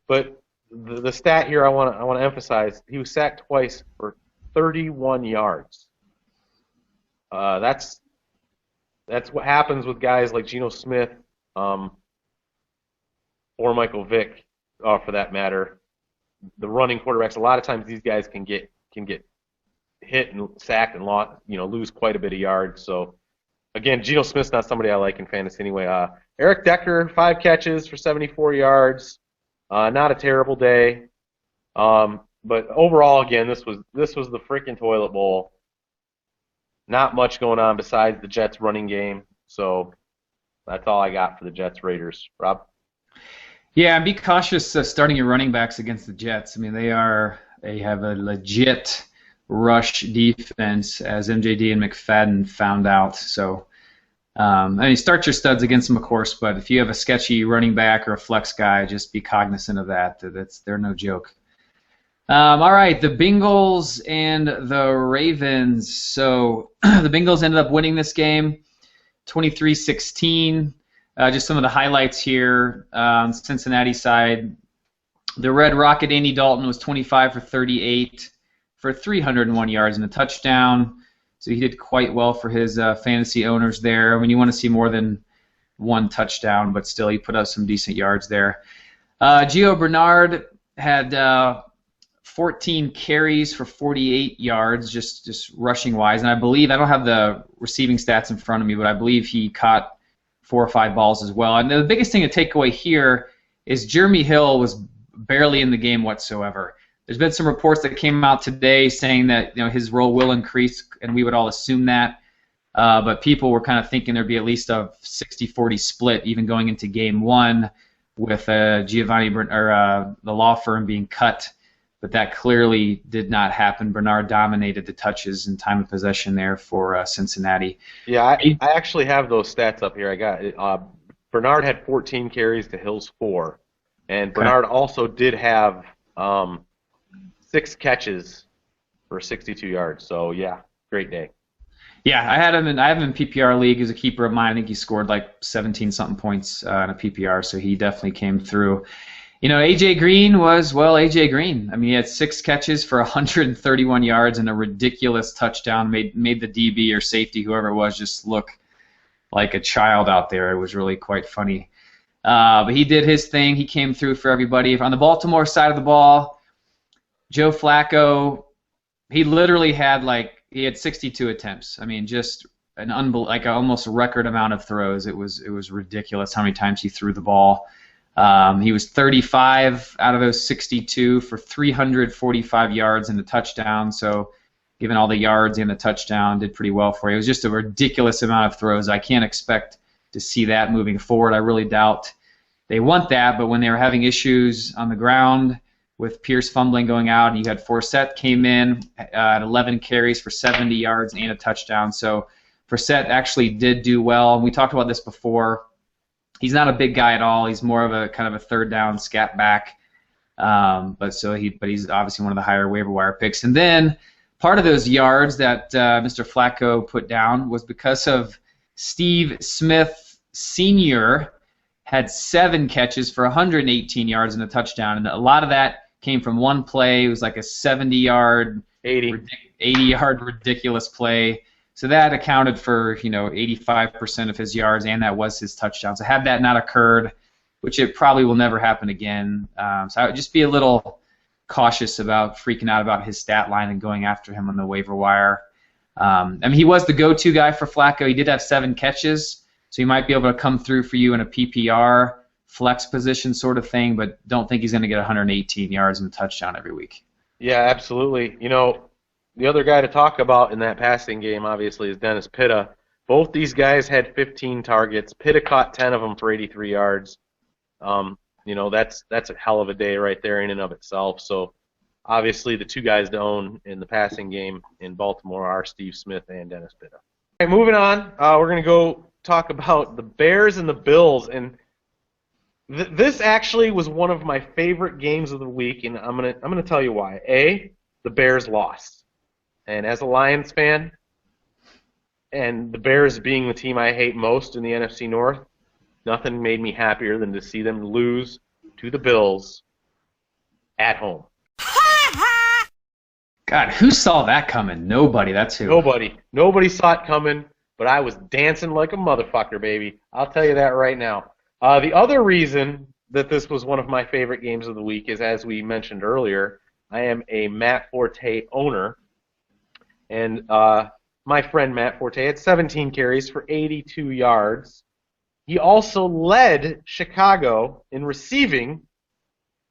But the stat here I want to emphasize: he was sacked twice for 31 yards. That's what happens with guys like Geno Smith, or Michael Vick, for that matter. The running quarterbacks. A lot of times these guys can get hit and sacked and lose quite a bit of yards. So again, Geno Smith's not somebody I like in fantasy anyway. Eric Decker, 5 catches for 74 yards. Not a terrible day. But overall, again, this was the freaking toilet bowl. Not much going on besides the Jets running game. So that's all I got for the Jets Raiders. Rob? Yeah, and be cautious starting your running backs against the Jets. I mean, they have a legit rush defense, as MJD and McFadden found out. So, start your studs against them, of course, but if you have a sketchy running back or a flex guy, just be cognizant of that. They're no joke. All right, the Bengals and the Ravens. So the Bengals ended up winning this game 23-16. Just some of the highlights here. Cincinnati side, the Red Rocket Andy Dalton was 25 for 38 for 301 yards and a touchdown. So he did quite well for his fantasy owners there. I mean, you want to see more than one touchdown, but still he put up some decent yards there. Gio Bernard had 14 carries for 48 yards, just rushing wise. And I don't have the receiving stats in front of me, but I believe he caught 4 or 5 balls as well. And the biggest thing to take away here is Jeremy Hill was barely in the game whatsoever. There's been some reports that came out today saying that his role will increase, and we would all assume that. But people were kind of thinking there'd be at least a 60-40 split even going into game 1 with Giovanni or the law firm being cut. But that clearly did not happen. Bernard dominated the touches and time of possession there for Cincinnati. Yeah, I actually have those stats up here. I got it. Bernard had 14 carries to Hill's 4. And Bernard also did have 6 catches for 62 yards. So, yeah, great day. Yeah, I have him in PPR league as a keeper of mine. I think he scored like 17-something points in a PPR, so he definitely came through. A.J. Green was, A.J. Green. I mean, he had 6 catches for 131 yards and a ridiculous touchdown, made the DB or safety, whoever it was, just look like a child out there. It was really quite funny. But he did his thing. He came through for everybody. On the Baltimore side of the ball, Joe Flacco, he literally had he had 62 attempts. I mean, just an almost record amount of throws. It was ridiculous how many times he threw the ball. He was 35 out of those 62 for 345 yards and a touchdown. So, given all the yards and the touchdown, did pretty well for you. It was just a ridiculous amount of throws. I can't expect to see that moving forward. I really doubt they want that. But when they were having issues on the ground with Pierce fumbling going out, and you had Forsett came in at 11 carries for 70 yards and a touchdown. So Forsett actually did do well. We talked about this before. He's not a big guy at all. He's more of a kind of a third down scat back. But he's obviously one of the higher waiver wire picks. And then part of those yards that Mr. Flacco put down was because of Steve Smith Sr. had 7 catches for 118 yards and a touchdown, and a lot of that came from one play. It was like a 70-yard, 80-yard ridiculous play. So that accounted for 85% of his yards, and that was his touchdown. So had that not occurred, which it probably will never happen again, so I would just be a little cautious about freaking out about his stat line and going after him on the waiver wire. I mean, he was the go-to guy for Flacco. He did have 7 catches, so he might be able to come through for you in a PPR flex position sort of thing, but don't think he's going to get 118 yards and a touchdown every week. Yeah, absolutely. The other guy to talk about in that passing game, obviously, is Dennis Pitta. Both these guys had 15 targets. Pitta caught 10 of them for 83 yards. That's a hell of a day right there in and of itself. So, obviously, the 2 guys to own in the passing game in Baltimore are Steve Smith and Dennis Pitta. All right, moving on, we're going to go talk about the Bears and the Bills. And this actually was one of my favorite games of the week, and I'm gonna tell you why. The Bears lost. And as a Lions fan, and the Bears being the team I hate most in the NFC North, nothing made me happier than to see them lose to the Bills at home. God, who saw that coming? Nobody. That's who. Nobody saw it coming, but I was dancing like a motherfucker, baby. I'll tell you that right now. The other reason that this was one of my favorite games of the week is, as we mentioned earlier, I am a Matt Forte owner. And my friend Matt Forte had 17 carries for 82 yards. He also led Chicago in receiving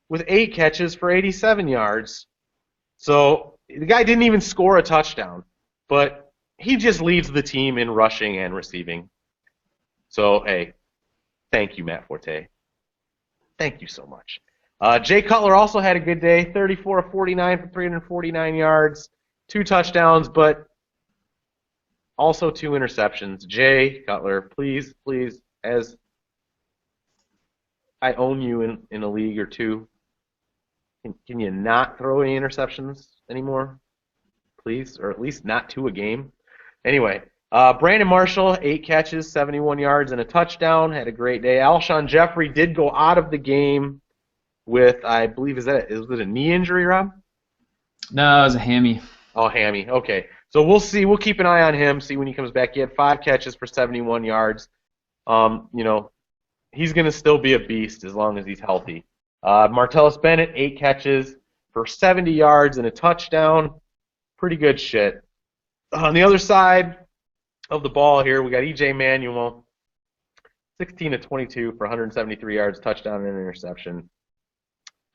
with 8 catches for 87 yards. So the guy didn't even score a touchdown, but he just leads the team in rushing and receiving. So, hey, thank you, Matt Forte. Thank you so much. Jay Cutler also had a good day, 34 of 49 for 349 yards. 2 touchdowns, but also 2 interceptions. Jay Cutler, please, as I own you in a league or 2, can you not throw any interceptions anymore? Please, or at least not 2 a game. Anyway, Brandon Marshall, 8 catches, 71 yards, and a touchdown. Had a great day. Alshon Jeffrey did go out of the game with, I believe, is it a knee injury, Rob? No, it was a hammy. Oh, hammy. Okay. So we'll see. We'll keep an eye on him, see when he comes back. He had 5 catches for 71 yards. He's going to still be a beast as long as he's healthy. Martellus Bennett, 8 catches for 70 yards and a touchdown. Pretty good shit. On the other side of the ball here, we got E.J. Manuel, 16 of 22 for 173 yards, touchdown and an interception.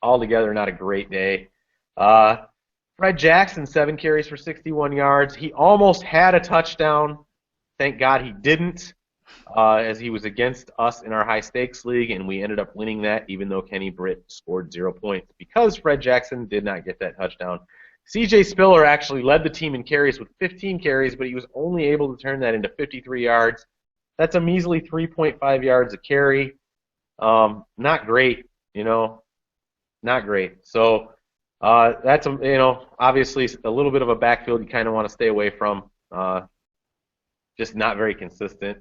Altogether, not a great day. Fred Jackson, 7 carries for 61 yards. He almost had a touchdown. Thank God he didn't, as he was against us in our high-stakes league, and we ended up winning that even though Kenny Britt scored 0 points because Fred Jackson did not get that touchdown. C.J. Spiller actually led the team in carries with 15 carries, but he was only able to turn that into 53 yards. That's a measly 3.5 yards a carry. Not great, not great. So that's, obviously a little bit of a backfield you kind of want to stay away from. Just not very consistent.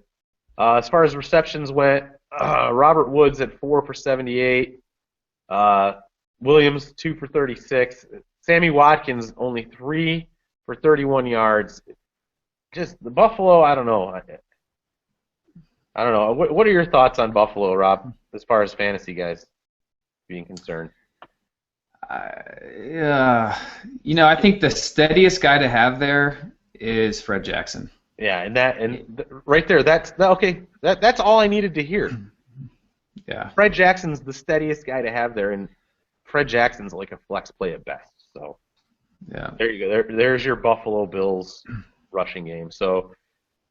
As far as receptions went, Robert Woods at 4 for 78. Williams, 2 for 36. Sammy Watkins, only 3 for 31 yards. Just the Buffalo, I don't know. What are your thoughts on Buffalo, Rob, as far as fantasy guys being concerned? I think the steadiest guy to have there is Fred Jackson. Yeah, right there, that's okay. That's all I needed to hear. Yeah. Fred Jackson's the steadiest guy to have there, and Fred Jackson's like a flex play at best. So yeah, there you go. There's your Buffalo Bills rushing game. So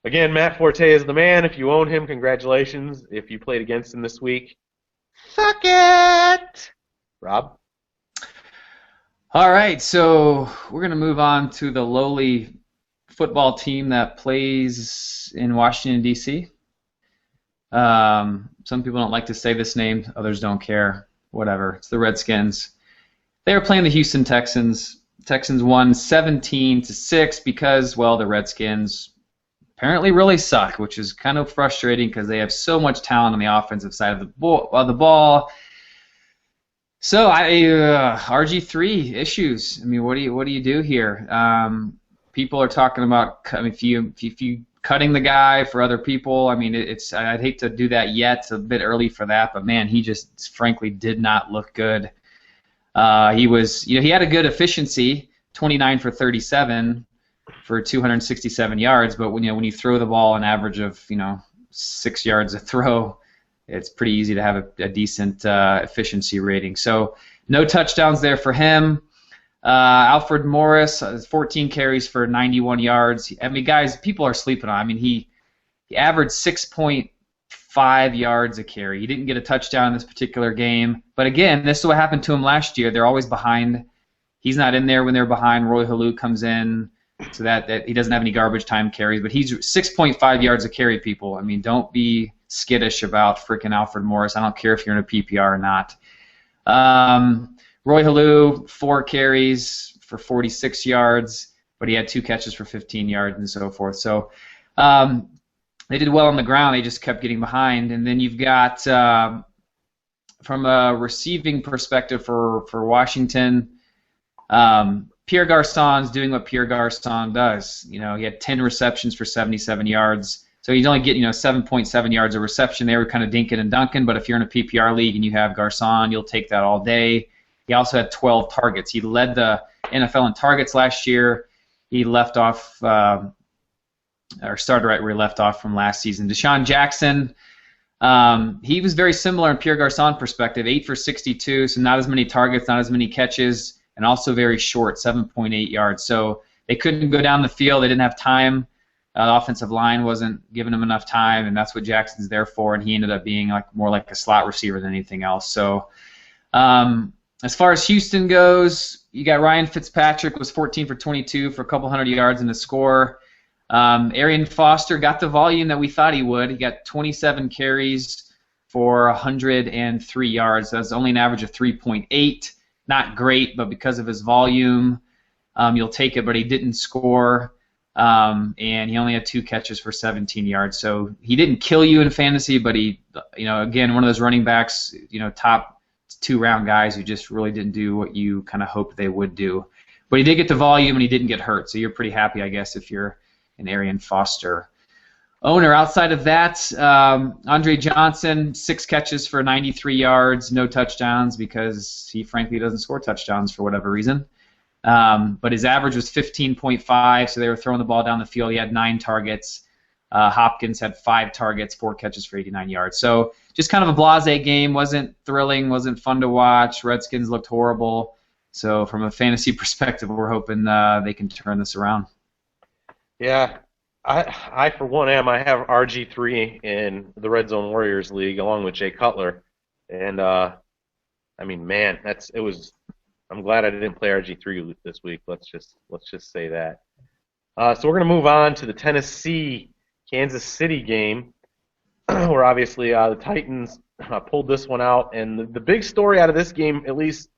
again, Matt Forte is the man. If you own him, congratulations. If you played against him this week, suck it, Rob. All right, so we're going to move on to the lowly football team that plays in Washington, D.C. Some people don't like to say this name. Others don't care. Whatever. It's the Redskins. They were playing the Houston Texans. Texans won 17-6 because, well, the Redskins apparently really suck, which is kind of frustrating because they have so much talent on the offensive side of the ball. So RG3 issues. I mean, what do you do here? People are talking about if you cutting the guy for other people. I mean, I'd hate to do that yet. It's a bit early for that, but man, he just frankly did not look good. He had a good efficiency, 29 for 37 for 267 yards, but when you throw the ball an average of 6 yards a throw, it's pretty easy to have a decent efficiency rating. So no touchdowns there for him. Alfred Morris, 14 carries for 91 yards. I mean, guys, people are sleeping on him. I mean, he averaged 6.5 yards a carry. He didn't get a touchdown in this particular game. But again, this is what happened to him last year. They're always behind. He's not in there when they're behind. Roy Halou comes in, so that he doesn't have any garbage time carries. But he's 6.5 yards a carry, people. I mean, don't be skittish about freaking Alfred Morris. I don't care if you're in a PPR or not. Roy Halou, 4 carries for 46 yards, but he had 2 catches for 15 yards and so forth. So they did well on the ground. They just kept getting behind. And then you've got, from a receiving perspective for Washington, Pierre Garçon's doing what Pierre Garçon does. He had 10 receptions for 77 yards. So he's only getting 7.7 yards of reception. They were kind of dinking and dunking, but if you're in a PPR league and you have Garçon, you'll take that all day. He also had 12 targets. He led the NFL in targets last year. He left off, or started right where he left off from last season. Deshaun Jackson, he was very similar in Pierre Garçon perspective, 8 for 62, so not as many targets, not as many catches, and also very short, 7.8 yards. So they couldn't go down the field. They didn't have time. The offensive line wasn't giving him enough time, and that's what Jackson's there for, and he ended up being more like a slot receiver than anything else. So as far as Houston goes, you got Ryan Fitzpatrick was 14 for 22 for a couple hundred yards and a score. Arian Foster got the volume that we thought he would. He got 27 carries for 103 yards. That's only an average of 3.8. Not great, but because of his volume, you'll take it, but he didn't score. and he only had 2 catches for 17 yards. So he didn't kill you in fantasy, but he, again, one of those running backs, top 2-round guys who just really didn't do what you kind of hoped they would do. But he did get the volume and he didn't get hurt, so you're pretty happy, I guess, if you're an Arian Foster owner. Outside of that, Andre Johnson, 6 catches for 93 yards, no touchdowns because he frankly doesn't score touchdowns for whatever reason. But his average was 15.5, so they were throwing the ball down the field. He had 9 targets. Hopkins had 5 targets, 4 catches for 89 yards. So just kind of a blasé game. Wasn't thrilling, wasn't fun to watch. Redskins looked horrible. So from a fantasy perspective, we're hoping they can turn this around. Yeah, I for one I have RG3 in the Red Zone Warriors League along with Jay Cutler, and I mean, man, I'm glad I didn't play RG3 this week. Let's just say that. So we're gonna move on to the Tennessee-Kansas City game, where obviously the Titans pulled this one out, and the big story out of this game, at least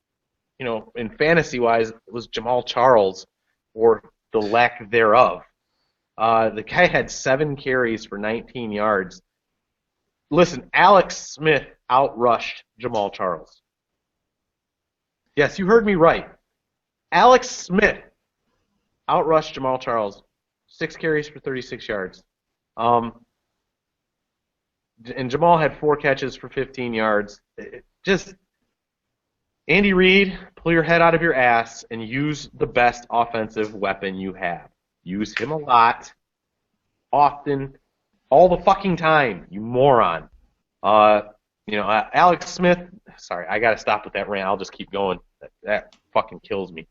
in fantasy-wise, was Jamal Charles, or the lack thereof. The guy had 7 carries for 19 yards. Listen, Alex Smith outrushed Jamal Charles. Yes, you heard me right. Alex Smith outrushed Jamal Charles. 6 carries for 36 yards. And Jamal had 4 catches for 15 yards. Andy Reid, pull your head out of your ass and use the best offensive weapon you have. Use him a lot, often, all the fucking time, you moron. Alex Smith, sorry, I got to stop with that rant. I'll just keep going. That fucking kills me.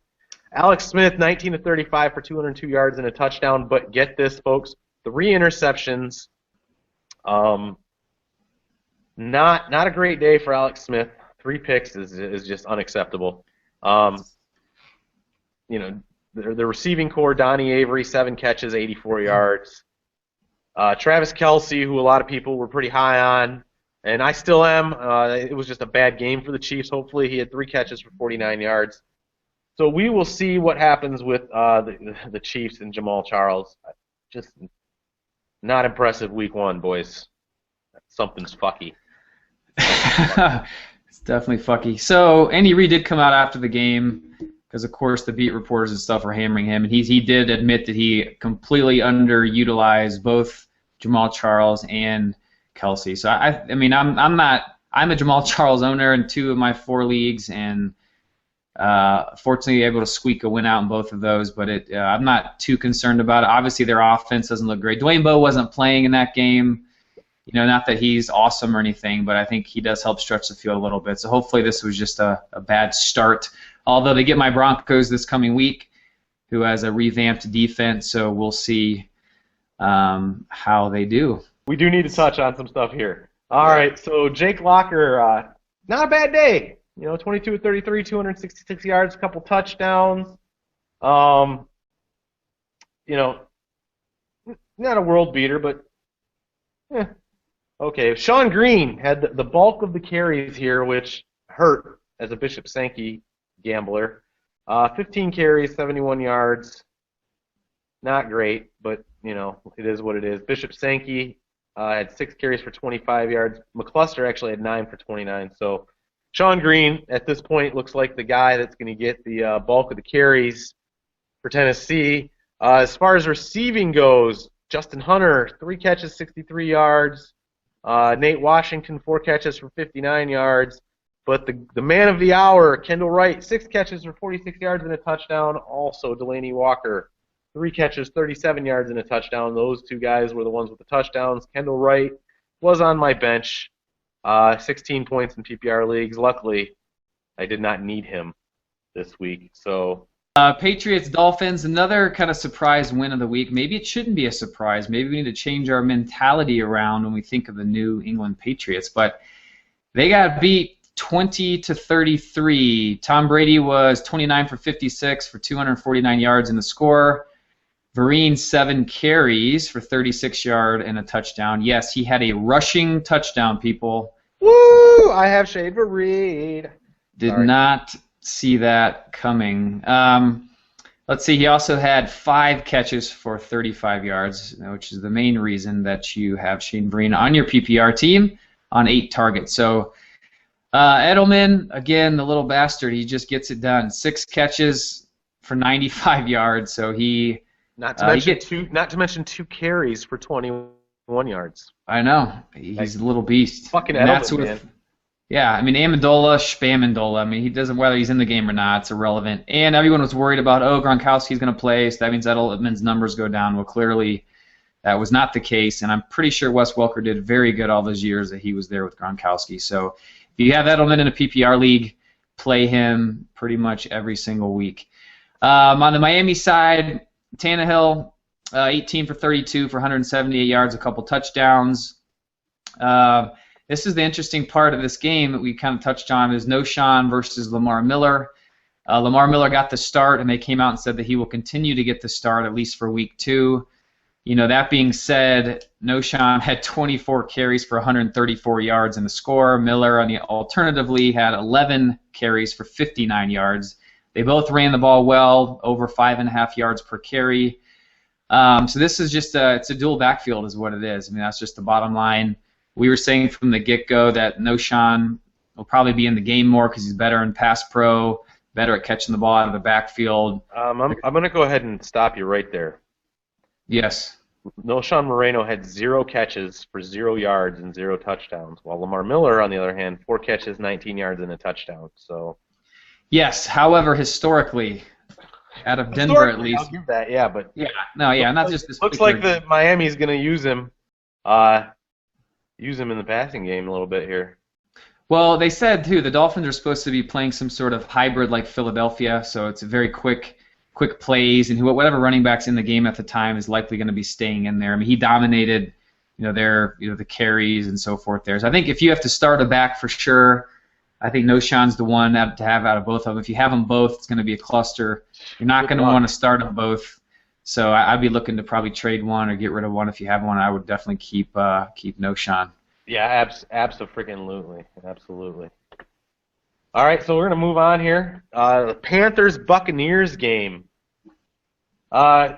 Alex Smith, 19 of 35 for 202 yards and a touchdown, but get this, folks, 3 interceptions. Not a great day for Alex Smith. 3 picks is just unacceptable. The receiving core, Donnie Avery, 7 catches, 84 yards. Travis Kelce, who a lot of people were pretty high on, and I still am. It was just a bad game for the Chiefs. Hopefully he had 3 catches for 49 yards. So we will see what happens with the Chiefs and Jamal Charles. Just not impressive week 1, boys. Something's fucky. It's definitely fucky. So Andy Reid did come out after the game because, of course, the beat reporters and stuff were hammering him, and he did admit that he completely underutilized both Jamal Charles and Kelce. So I'm a Jamal Charles owner in 2 of my 4 leagues, and fortunately able to squeak a win out in both of those. But I'm not too concerned about it. Obviously, their offense doesn't look great. Dwayne Bowe wasn't playing in that game. Not that he's awesome or anything, but I think he does help stretch the field a little bit. So hopefully this was just a bad start. Although they get my Broncos this coming week, who has a revamped defense, so we'll see how they do. We do need to touch on some stuff here. All right, so Jake Locker, not a bad day. 22 of 33, 266 yards, a couple touchdowns. Not a world beater, but okay. Sean Green had the bulk of the carries here, which hurt as a Bishop Sankey gambler. 15 carries, 71 yards. Not great, but, it is what it is. Bishop Sankey had 6 carries for 25 yards. McCluster actually had 9 for 29. So Sean Green, at this point, looks like the guy that's going to get the bulk of the carries for Tennessee. As far as receiving goes, Justin Hunter, 3 catches, 63 yards. Nate Washington, 4 catches for 59 yards. But the man of the hour, Kendall Wright, 6 catches for 46 yards and a touchdown. Also, Delaney Walker, 3 catches, 37 yards and a touchdown. Those 2 guys were the ones with the touchdowns. Kendall Wright was on my bench. 16 points in PPR leagues. Luckily, I did not need him this week. So Patriots, Dolphins, another kind of surprise win of the week. Maybe it shouldn't be a surprise. Maybe we need to change our mentality around when we think of the New England Patriots. But they got beat 20-33. Tom Brady was 29 for 56 for 249 yards in the score. Vereen, 7 carries for 36 yards and a touchdown. Yes, he had a rushing touchdown, people. Woo! I have Shade Vereen. Did not see that coming. Let's see, he also had 5 catches for 35 yards, which is the main reason that you have Shane Vereen on your PPR team on 8 targets. So Edelman, again, the little bastard, he just gets it done. 6 catches for 95 yards. So he not to mention 2 carries for 21 yards. I know, he's a little beast. Fucking Edelman, man. Yeah, I mean, Spamendola. I mean, he doesn't, whether he's in the game or not, it's irrelevant. And everyone was worried about, Gronkowski's going to play, so that means Edelman's numbers go down. Well, clearly that was not the case, and I'm pretty sure Wes Welker did very good all those years that he was there with Gronkowski. So if you have Edelman in a PPR league, play him pretty much every single week. On the Miami side, Tannehill, 18 for 32 for 178 yards, a couple touchdowns. This is the interesting part of this game that we kind of touched on is Noshan versus Lamar Miller. Lamar Miller got the start, and they came out and said that he will continue to get the start at least for week 2. That being said, Noshan had 24 carries for 134 yards in the score. Miller, alternatively, had 11 carries for 59 yards. They both ran the ball well, over 5.5 yards per carry. So this is just it's a dual backfield is what it is. I mean, that's just the bottom line. We were saying from the get-go that Noshan will probably be in the game more because he's better in pass pro, better at catching the ball out of the backfield. I'm going to go ahead and stop you right there. Yes. Noshan Moreno had 0 catches for 0 yards and 0 touchdowns, while Lamar Miller, on the other hand, 4 catches, 19 yards, and a touchdown. So. Yes, however, historically, out of Denver at least. I'll give that, yeah, but. Yeah, no, yeah, not just this. Looks like the Miami's going to use him. Use him in the passing game a little bit here. Well, they said, too, the Dolphins are supposed to be playing some sort of hybrid like Philadelphia, so it's a very quick plays, and whatever running back's in the game at the time is likely going to be staying in there. I mean, he dominated, the carries and so forth there. So I think if you have to start a back for sure, I think Noshan's the one to have out of both of them. If you have them both, it's going to be a cluster. You're not going to want to start them both. So I'd be looking to probably trade one or get rid of one if you have one. I would definitely keep Noshan. Yeah, absolutely. All right, so we're going to move on here. The Panthers-Buccaneers game. I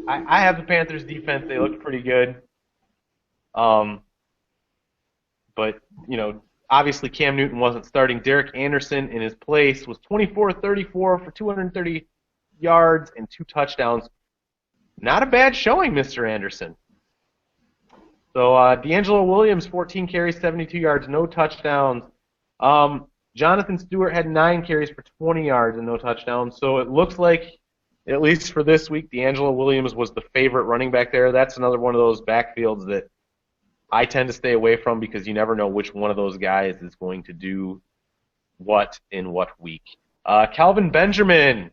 have the Panthers defense. They look pretty good. But, obviously Cam Newton wasn't starting. Derek Anderson in his place was 24-34 for 230 yards and 2 touchdowns. Not a bad showing, Mr. Anderson. So D'Angelo Williams, 14 carries, 72 yards, no touchdowns. Jonathan Stewart had 9 carries for 20 yards and no touchdowns. So it looks like, at least for this week, D'Angelo Williams was the favorite running back there. That's another one of those backfields that I tend to stay away from because you never know which one of those guys is going to do what in what week. Calvin Benjamin,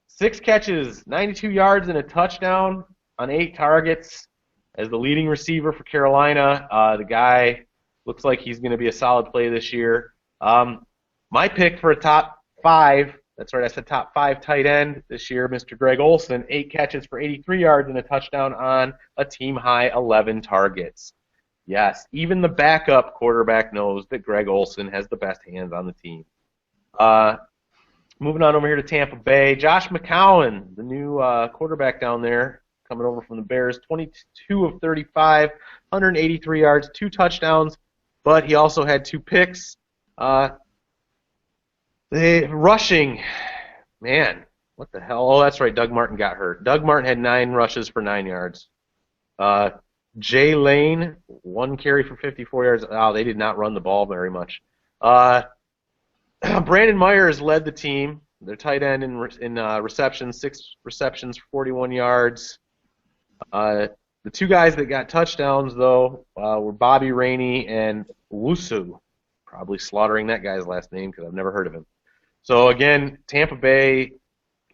6 catches, 92 yards, and a touchdown on 8 targets as the leading receiver for Carolina. The guy looks like he's going to be a solid play this year. My pick for a top 5, that's right, I said top 5 tight end this year, Mr. Greg Olsen, 8 catches for 83 yards and a touchdown on a team-high 11 targets. Yes, even the backup quarterback knows that Greg Olsen has the best hands on the team. Moving on over here to Tampa Bay, Josh McCown, the new quarterback down there, coming over from the Bears, 22 of 35, 183 yards, 2 touchdowns, but he also had 2 picks. The rushing, man, what the hell? Oh, that's right, Doug Martin got hurt. Doug Martin had 9 rushes for 9 yards. Jay Lane, 1 carry for 54 yards. Oh, they did not run the ball very much. Brandon Myers led the team. Their tight end in receptions, 6 receptions for 41 yards. The 2 guys that got touchdowns, though, were Bobby Rainey and Wusu. Probably slaughtering that guy's last name because I've never heard of him. So, again, Tampa Bay,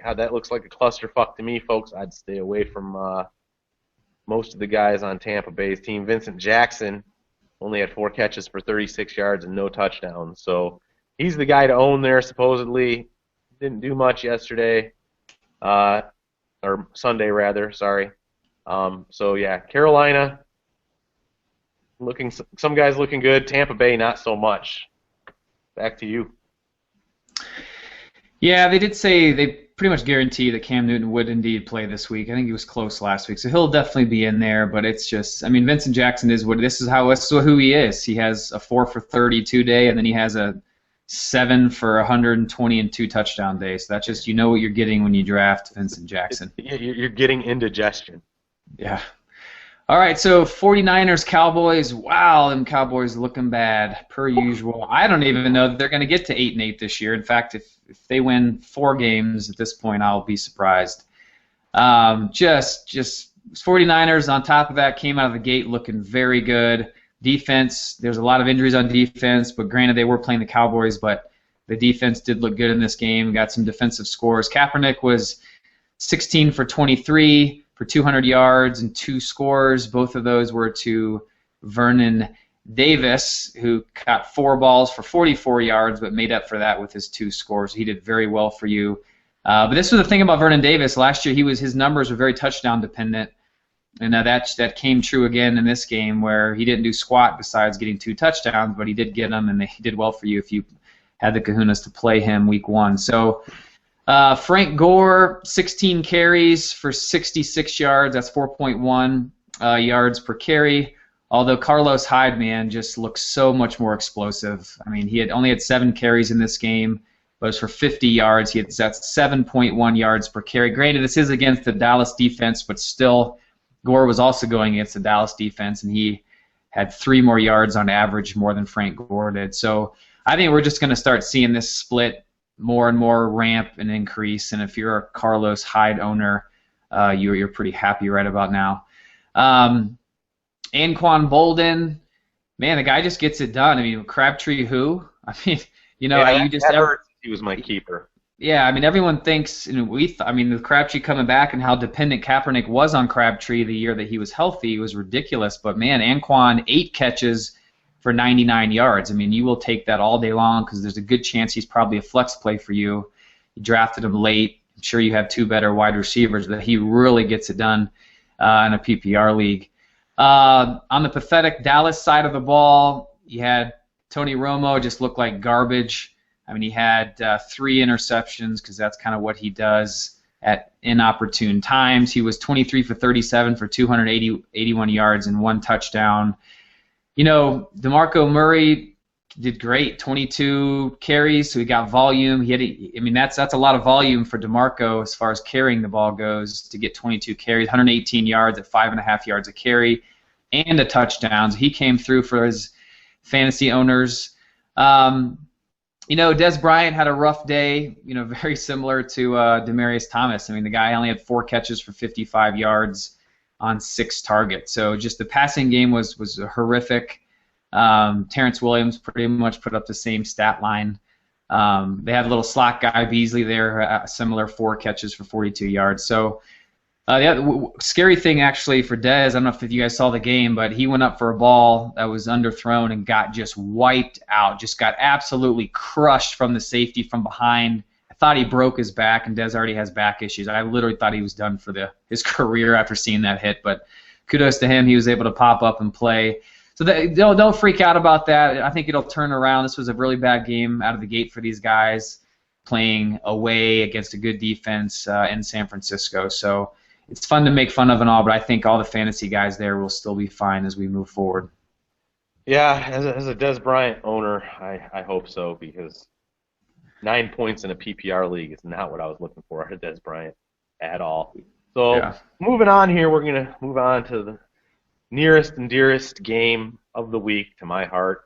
God, that looks like a clusterfuck to me, folks. I'd stay away from most of the guys on Tampa Bay's team. Vincent Jackson only had 4 catches for 36 yards and no touchdowns. So he's the guy to own there, supposedly. Didn't do much yesterday, or Sunday, rather, sorry. So, yeah, Carolina, some guys looking good. Tampa Bay, not so much. Back to you. Yeah, they did say they pretty much guarantee that Cam Newton would indeed play this week. I think he was close last week, so he'll definitely be in there. But it's just, I mean, Vincent Jackson is who he is. He has a 4 for 32 day, and then he has a 7 for 120 and 2 touchdown days. So that's just, you know what you're getting when you draft Vincent Jackson. You're getting indigestion. Yeah. All right, so 49ers, Cowboys. Wow, them Cowboys looking bad, per usual. I don't even know that they're going to get to 8-8 this year. In fact, if they win 4 games at this point, I'll be surprised. Just 49ers on top of that came out of the gate looking very good. Defense, there's a lot of injuries on defense, but granted they were playing the Cowboys, but the defense did look good in this game, got some defensive scores. Kaepernick was 16 for 23 for 200 yards and 2 scores. Both of those were to Vernon Davis, who caught 4 balls for 44 yards, but made up for that with his 2 scores. He did very well for you. But this was the thing about Vernon Davis. Last year, his numbers were very touchdown dependent, and that came true again in this game, where he didn't do squat besides getting 2 touchdowns, but he did get them, and he did well for you if you had the kahunas to play him week 1. So Frank Gore, 16 carries for 66 yards. That's 4.1 yards per carry. Although Carlos Hyde, man, just looks so much more explosive. I mean, he only had 7 carries in this game, but it was for 50 yards. That's 7.1 yards per carry. Granted, this is against the Dallas defense, but still, Gore was also going against the Dallas defense, and he had 3 more yards on average more than Frank Gore did. So I think we're just going to start seeing this split more and more ramp and increase. And if you're a Carlos Hyde owner, you're pretty happy right about now. Anquan Bolden, man, the guy just gets it done. I mean, Crabtree who? I mean, you know, he was my keeper. Yeah, I mean, everyone thinks, with Crabtree coming back and how dependent Kaepernick was on Crabtree the year that he was healthy was ridiculous. But man, Anquan, 8 catches for 99 yards. I mean, you will take that all day long because there's a good chance he's probably a flex play for you. You drafted him late. I'm sure you have 2 better wide receivers, but he really gets it done in a PPR league. On the pathetic Dallas side of the ball, you had Tony Romo just look like garbage. I mean, he had 3 interceptions because that's kind of what he does at inopportune times. He was 23 for 37 for 281 yards and 1 touchdown. You know, DeMarco Murray did great, 22 carries, so he got volume. That's a lot of volume for DeMarco as far as carrying the ball goes to get 22 carries, 118 yards at 5.5 yards a carry, and a touchdown. So he came through for his fantasy owners. Des Bryant had a rough day, very similar to Demaryius Thomas. I mean, the guy only had 4 catches for 55 yards on 6 targets. So just the passing game was horrific. Terrence Williams pretty much put up the same stat line. They had a little slot guy, Beasley, there, similar 4 catches for 42 yards. So the scary thing actually for Dez, I don't know if you guys saw the game, but he went up for a ball that was underthrown and got just wiped out, just got absolutely crushed from the safety from behind. I thought he broke his back, and Dez already has back issues. I literally thought he was done for his career after seeing that hit, but kudos to him. He was able to pop up and play. So don't freak out about that. I think it'll turn around. This was a really bad game out of the gate for these guys playing away against a good defense in San Francisco. So it's fun to make fun of and all, but I think all the fantasy guys there will still be fine as we move forward. Yeah, as a Des Bryant owner, I hope so, because 9 points in a PPR league is not what I was looking for at Des Bryant at all. So Moving on here, we're going to move on to the nearest and dearest game of the week to my heart,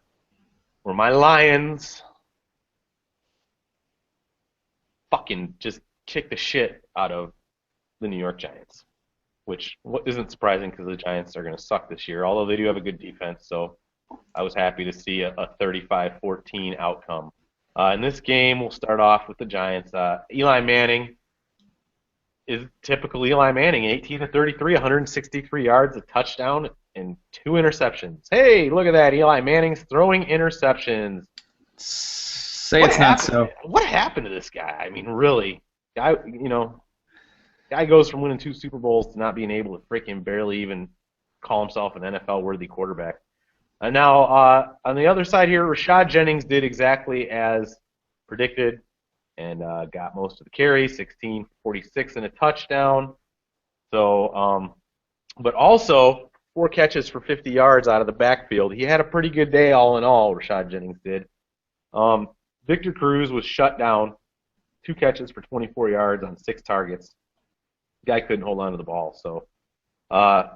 where my Lions fucking just kick the shit out of the New York Giants, which isn't surprising because the Giants are going to suck this year, although they do have a good defense, so I was happy to see a 35-14 outcome. In this game, we'll start off with the Giants. Eli Manning is typical Eli Manning, 18 to 33, 163 yards, a touchdown, and 2 interceptions. Hey, look at that. Eli Manning's throwing interceptions. Say it's not so. What happened to this guy? I mean, really. Guy goes from winning 2 Super Bowls to not being able to freaking barely even call himself an NFL-worthy quarterback. Now, on the other side here, Rashad Jennings did exactly as predicted. and got most of the carries, 16, 46, and a touchdown. So, but also 4 catches for 50 yards out of the backfield. He had a pretty good day all in all, Rashad Jennings did. Victor Cruz was shut down, 2 catches for 24 yards on 6 targets. The guy couldn't hold on to the ball. So the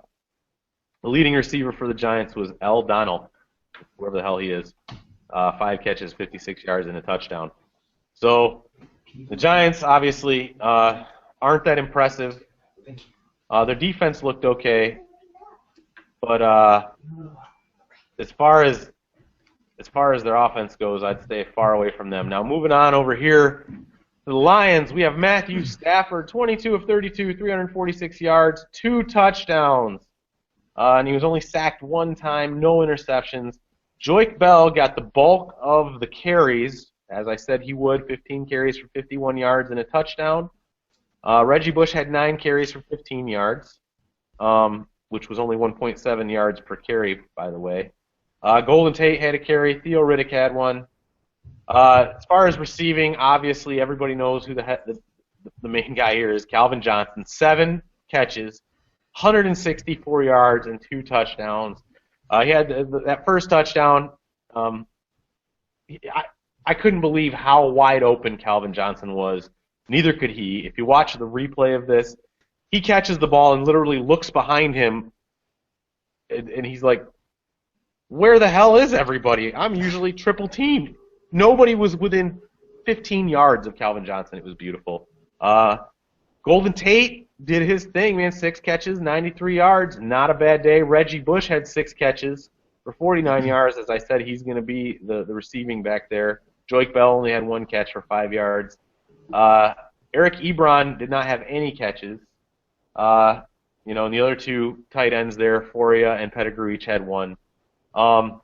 leading receiver for the Giants was L. Donnell, whoever the hell he is. 5 catches, 56 yards, and a touchdown. So the Giants obviously aren't that impressive. Their defense looked okay, but as far as their offense goes, I'd stay far away from them. Now moving on over here to the Lions, we have Matthew Stafford, 22 of 32, 346 yards, 2 touchdowns, and he was only sacked 1 time, no interceptions. Joique Bell got the bulk of the carries, as I said he would, 15 carries for 51 yards and a touchdown. Reggie Bush had 9 carries for 15 yards, which was only 1.7 yards per carry, by the way. Golden Tate had a carry. Theo Riddick had 1. As far as receiving, obviously everybody knows who the main guy here is, Calvin Johnson. 7 catches, 164 yards, and 2 touchdowns. He had that first touchdown. I couldn't believe how wide open Calvin Johnson was. Neither could he. If you watch the replay of this, he catches the ball and literally looks behind him, and he's like, where the hell is everybody? I'm usually triple teamed. Nobody was within 15 yards of Calvin Johnson. It was beautiful. Golden Tate did his thing, man. 6 catches, 93 yards. Not a bad day. Reggie Bush had 6 catches for 49 yards. As I said, he's going to be the receiving back there. Joique Bell only had 1 catch for 5 yards. Eric Ebron did not have any catches. And the other 2 tight ends there, Foria and Pettigrew, each had 1. And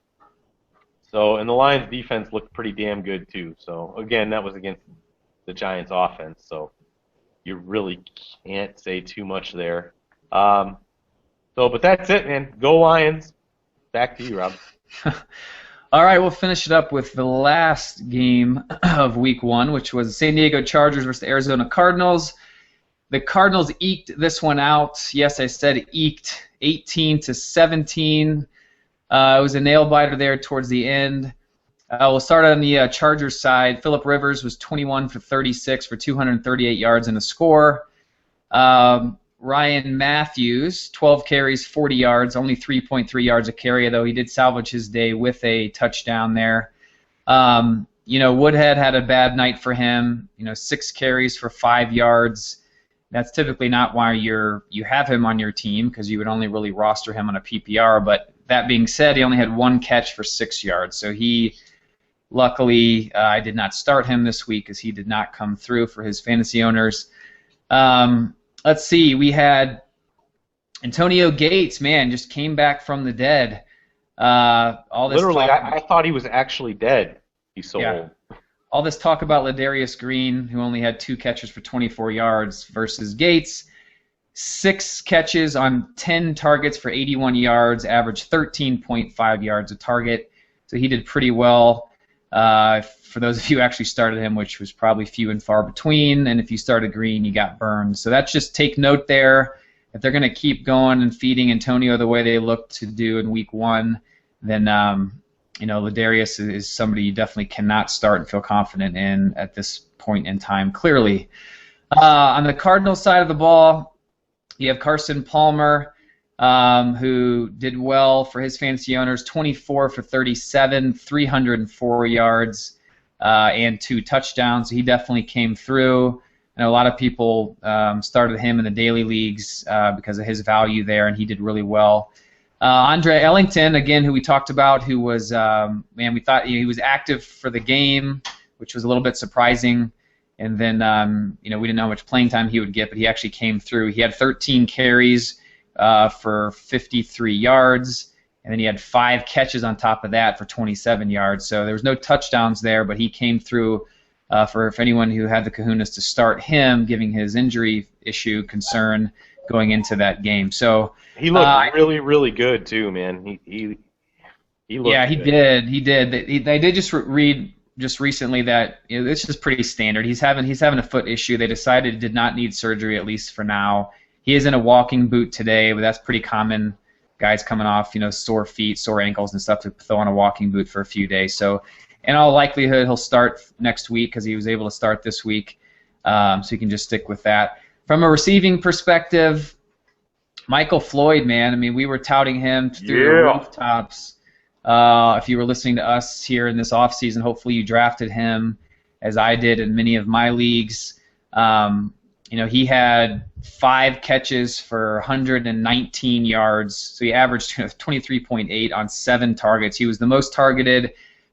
the Lions' defense looked pretty damn good too. So again, that was against the Giants' offense. So you really can't say too much there. But that's it, man. Go Lions. Back to you, Rob. All right, we'll finish it up with the last game of Week 1, which was San Diego Chargers versus the Arizona Cardinals. The Cardinals eked this one out. Yes, I said eked, 18-17. It was a nail-biter there towards the end. We'll start on the Chargers side. Phillip Rivers was 21 for 36 for 238 yards and a score. Ryan Matthews, 12 carries, 40 yards, only 3.3 yards a carry, though he did salvage his day with a touchdown there. Woodhead had a bad night for him. 6 carries for 5 yards. That's typically not why you have him on your team, because you would only really roster him on a PPR. But that being said, he only had 1 catch for 6 yards. So luckily, I did not start him this week because he did not come through for his fantasy owners. Let's see. We had Antonio Gates, man, just came back from the dead. Literally, I thought he was actually dead. He's so old. All this talk about Ladarius Green, who only had 2 catches for 24 yards, versus Gates. 6 catches on 10 targets for 81 yards, averaged 13.5 yards a target. So he did pretty well. For those of you who actually started him, which was probably few and far between, and if you started Green, you got burned. So that's just take note there. If they're going to keep going and feeding Antonio the way they look to do in Week 1, then Ladarius is somebody you definitely cannot start and feel confident in at this point in time, clearly. On the Cardinals side of the ball, you have Carson Palmer, who did well for his fantasy owners, 24 for 37, 304 yards, and 2 touchdowns. So he definitely came through. I know a lot of people started him in the daily leagues because of his value there, and he did really well. Andre Ellington, again, who we talked about, who was, we thought he was active for the game, which was a little bit surprising. And then, we didn't know how much playing time he would get, but he actually came through. He had 13 carries for 53 yards, and then he had 5 catches on top of that for 27 yards. So there was no touchdowns there, but he came through for anyone who had the kahunas to start him, giving his injury issue concern going into that game. So he looked really, really good too, man. He looked. Yeah, he good. did. He did. They did just read just recently that it's just pretty standard. He's having a foot issue. They decided he did not need surgery, at least for now. He is in a walking boot today, but that's pretty common. Guys coming off sore feet, sore ankles, and stuff to throw on a walking boot for a few days. So in all likelihood, he'll start next week because he was able to start this week. So you can just stick with that. From a receiving perspective, Michael Floyd, man. I mean, we were touting him through the rooftops. If you were listening to us here in this offseason, hopefully you drafted him, as I did in many of my leagues. He had 5 catches for 119 yards, so he averaged 23.8 on 7 targets. He was the most targeted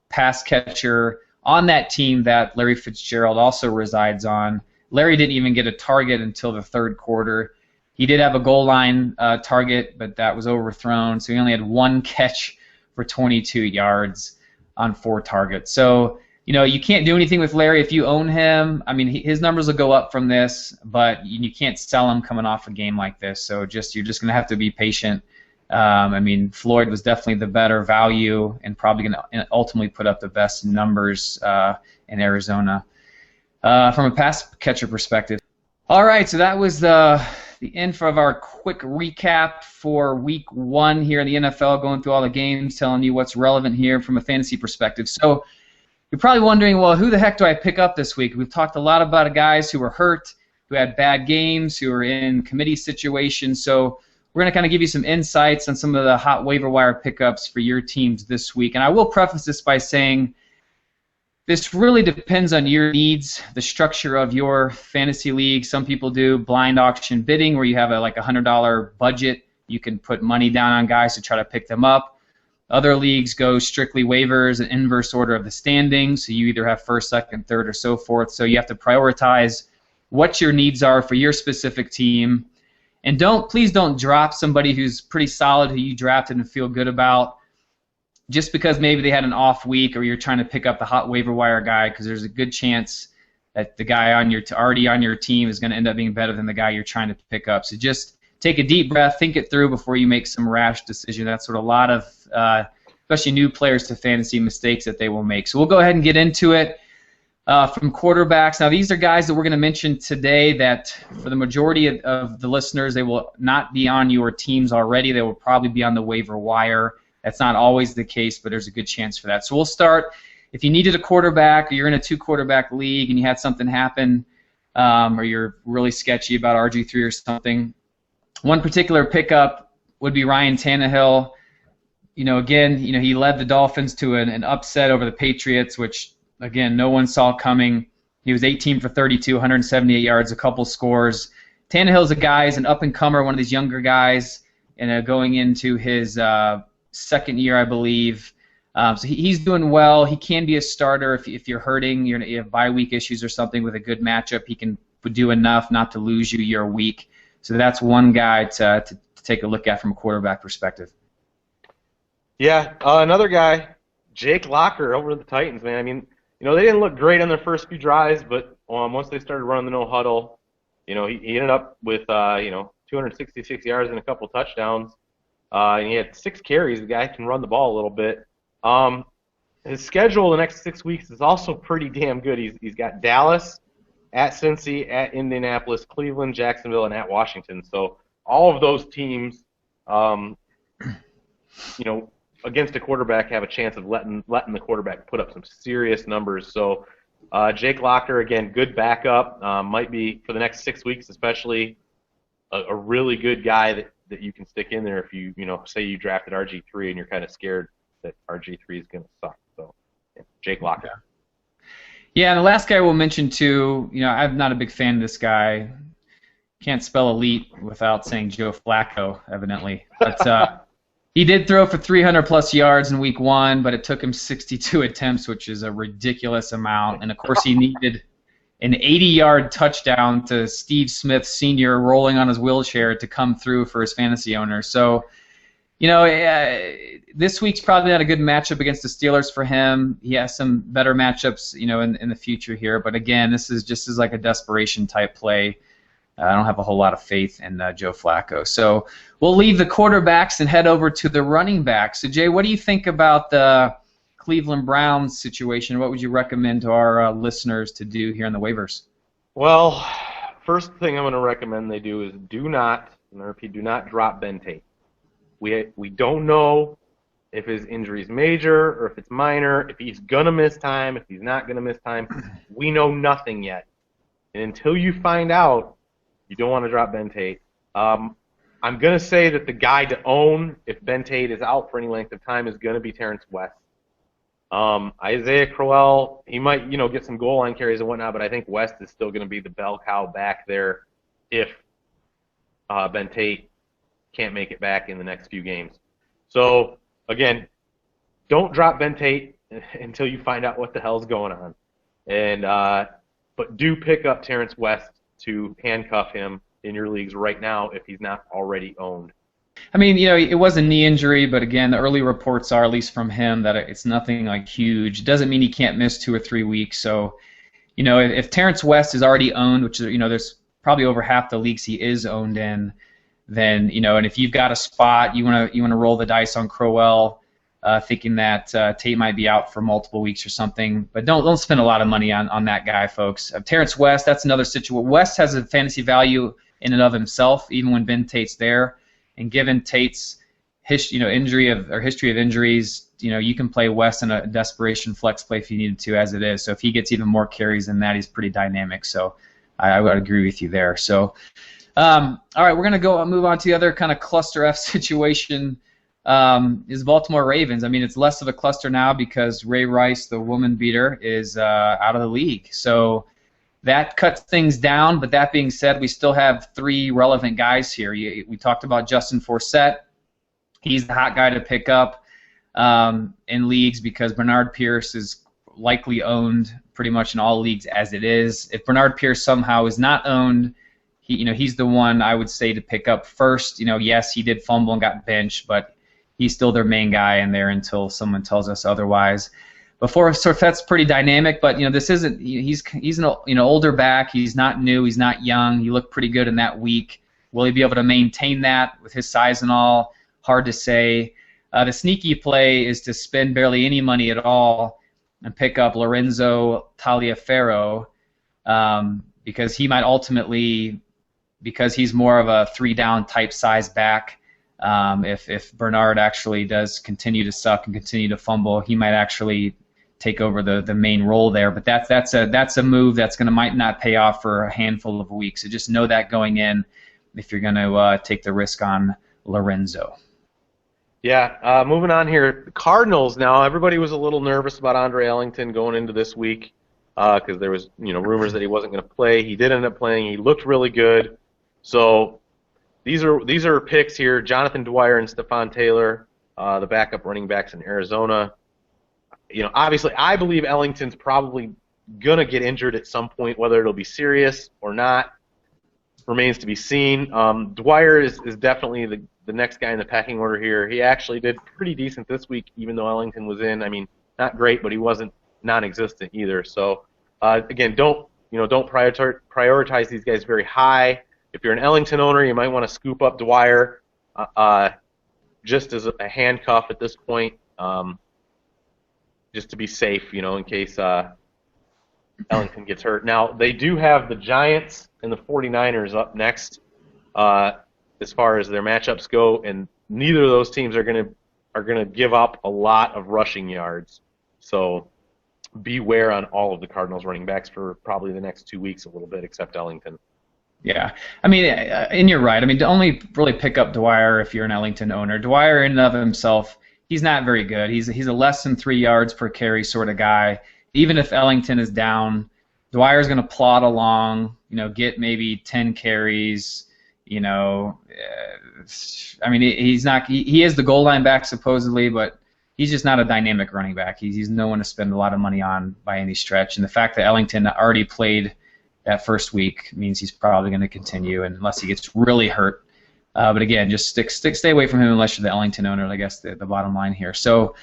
pass catcher on that team that Larry Fitzgerald also resides on. Larry didn't even get a target until the 3rd quarter. He did have a goal line target, but that was overthrown, so he only had 1 catch for 22 yards on 4 targets. So, you can't do anything with Larry if you own him. I mean, his numbers will go up from this, but you can't sell him coming off a game like this. So you're just going to have to be patient. I mean, Floyd was definitely the better value and probably going to ultimately put up the best numbers in Arizona. From a pass catcher perspective. All right, so that was the end of our quick recap for Week 1 here in the NFL, going through all the games, telling you what's relevant here from a fantasy perspective. So you're probably wondering, well, who the heck do I pick up this week? We've talked a lot about guys who were hurt, who had bad games, who were in committee situations. So we're going to kind of give you some insights on some of the hot waiver wire pickups for your teams this week. And I will preface this by saying this really depends on your needs, the structure of your fantasy league. Some people do blind auction bidding where you have like $100 budget. You can put money down on guys to try to pick them up. Other leagues go strictly waivers and inverse order of the standings, so you either have 1st, 2nd, 3rd, or so forth. So you have to prioritize what your needs are for your specific team. And please don't drop somebody who's pretty solid, who you drafted and feel good about, just because maybe they had an off week or you're trying to pick up the hot waiver wire guy, because there's a good chance that the guy already on your team is going to end up being better than the guy you're trying to pick up. So just take a deep breath, think it through before you make some rash decision. That's what a lot of, especially new players to fantasy, mistakes that they will make. So we'll go ahead and get into it. From quarterbacks, now these are guys that we're going to mention today that for the majority of the listeners, they will not be on your teams already. They will probably be on the waiver wire. That's not always the case, but there's a good chance for that. So we'll start. If you needed a quarterback or you're in a 2-quarterback league and you had something happen or you're really sketchy about RG3 or something, one particular pickup would be Ryan Tannehill. Again, he led the Dolphins to an upset over the Patriots, which, again, no one saw coming. He was 18 for 32, 178 yards, a couple scores. Tannehill's a guy, he's an up-and-comer, one of these younger guys, and going into his 2nd year, I believe. So he's doing well. He can be a starter if you're hurting, you have bye week issues or something with a good matchup. He can do enough not to lose you your week. So that's one guy to take a look at from a quarterback perspective. Yeah, another guy, Jake Locker over at the Titans, man. I mean, they didn't look great on their first few drives, but once they started running the no huddle, he ended up with 266 yards and a couple touchdowns. And he had 6 carries. The guy can run the ball a little bit. His schedule the next 6 weeks is also pretty damn good. He's got Dallas, at Cincy, at Indianapolis, Cleveland, Jacksonville, and at Washington. So all of those teams, against a quarterback have a chance of letting the quarterback put up some serious numbers. So Jake Locker, again, good backup. Might be, for the next 6 weeks especially, a really good guy that you can stick in there if you say you drafted RG3 and you're kind of scared that RG3 is going to suck. So Jake Locker. Yeah, and the last guy we'll mention too, I'm not a big fan of this guy. Can't spell elite without saying Joe Flacco, evidently. But he did throw for 300-plus yards in Week 1, but it took him 62 attempts, which is a ridiculous amount. And, of course, he needed an 80-yard touchdown to Steve Smith Sr. rolling on his wheelchair to come through for his fantasy owner. So, this week's probably not a good matchup against the Steelers for him. He has some better matchups, in the future here. But, again, this is just as like a desperation-type play. I don't have a whole lot of faith in Joe Flacco. So we'll leave the quarterbacks and head over to the running backs. So, Jay, what do you think about the Cleveland Browns situation, what would you recommend to our listeners to do here in the waivers? Well, first thing I'm going to recommend they do is do not, and I repeat, do not drop Ben Tate. We don't know if his injury is major or if it's minor, if he's going to miss time, if he's not going to miss time. We know nothing yet. And until you find out, you don't want to drop Ben Tate. I'm going to say that the guy to own if Ben Tate is out for any length of time is going to be Terrence West. Isaiah Crowell, he might, get some goal line carries and whatnot, but I think West is still going to be the bell cow back there if Ben Tate can't make it back in the next few games. So, again, don't drop Ben Tate until you find out what the hell's going on. But do pick up Terrence West to handcuff him in your leagues right now if he's not already owned. I mean, it was a knee injury, but again, the early reports are, at least from him, that it's nothing like huge. It doesn't mean he can't miss 2 or 3 weeks. So, if Terrence West is already owned, which is, there's probably over half the leagues he is owned in, then, and if you've got a spot, you want to roll the dice on Crowell, thinking that Tate might be out for multiple weeks or something. But don't spend a lot of money on that guy, folks. Terrence West, that's another situation. West has a fantasy value in and of himself, even when Ben Tate's there. And given Tate's history of injuries, you can play West in a desperation flex play if you needed to, as it is. So if he gets even more carries than that, he's pretty dynamic. So I would agree with you there. So all right, we're gonna move on to the other kind of cluster F situation. Is Baltimore Ravens. I mean, it's less of a cluster now because Ray Rice, the woman beater, is out of the league. So that cuts things down, but that being said, we still have 3 relevant guys here. We talked about Justin Forsett. He's the hot guy to pick up in leagues because Bernard Pierce is likely owned pretty much in all leagues as it is. If Bernard Pierce somehow is not owned, he's the one I would say to pick up first. Yes, he did fumble and got benched, but he's still their main guy in there until someone tells us otherwise. Forsett's pretty dynamic, but this isn't. He's an older back. He's not new. He's not young. He looked pretty good in that week. Will he be able to maintain that with his size and all? Hard to say. The sneaky play is to spend barely any money at all and pick up Lorenzo Taliaferro because he might ultimately, because he's more of a 3-down type size back. If Bernard actually does continue to suck and continue to fumble, he might actually take over the main role there. But that's a move that's might not pay off for a handful of weeks. So just know that going in if you're going to take the risk on Lorenzo. Yeah, moving on here. The Cardinals now, everybody was a little nervous about Andre Ellington going into this week because there was rumors that he wasn't going to play. He did end up playing. He looked really good. So these are picks here. Jonathan Dwyer and Stephon Taylor, the backup running backs in Arizona. Obviously, I believe Ellington's probably going to get injured at some point. Whether it'll be serious or not remains to be seen. Dwyer is definitely the next guy in the pecking order here. He actually did pretty decent this week, even though Ellington was in. I mean, not great, but he wasn't non-existent either. So, again, don't prioritize these guys very high. If you're an Ellington owner, you might want to scoop up Dwyer just as a handcuff at this point. Just to be safe, in case Ellington gets hurt. Now, they do have the Giants and the 49ers up next as far as their matchups go, and neither of those teams are going to give up a lot of rushing yards. So beware on all of the Cardinals running backs for probably the next 2 weeks a little bit, except Ellington. Yeah, I mean, and you're right. I mean, to only really pick up Dwyer if you're an Ellington owner. Dwyer in and of himself, he's not very good. He's a less than 3 yards per carry sort of guy. Even if Ellington is down, Dwyer's going to plod along, get maybe 10 carries. I mean, he's not. He is the goal line back supposedly, but he's just not a dynamic running back. He's no one to spend a lot of money on by any stretch. And the fact that Ellington already played that first week means he's probably going to continue, unless he gets really hurt. But again, just stay away from him unless you're the Ellington owner. I guess the bottom line here. So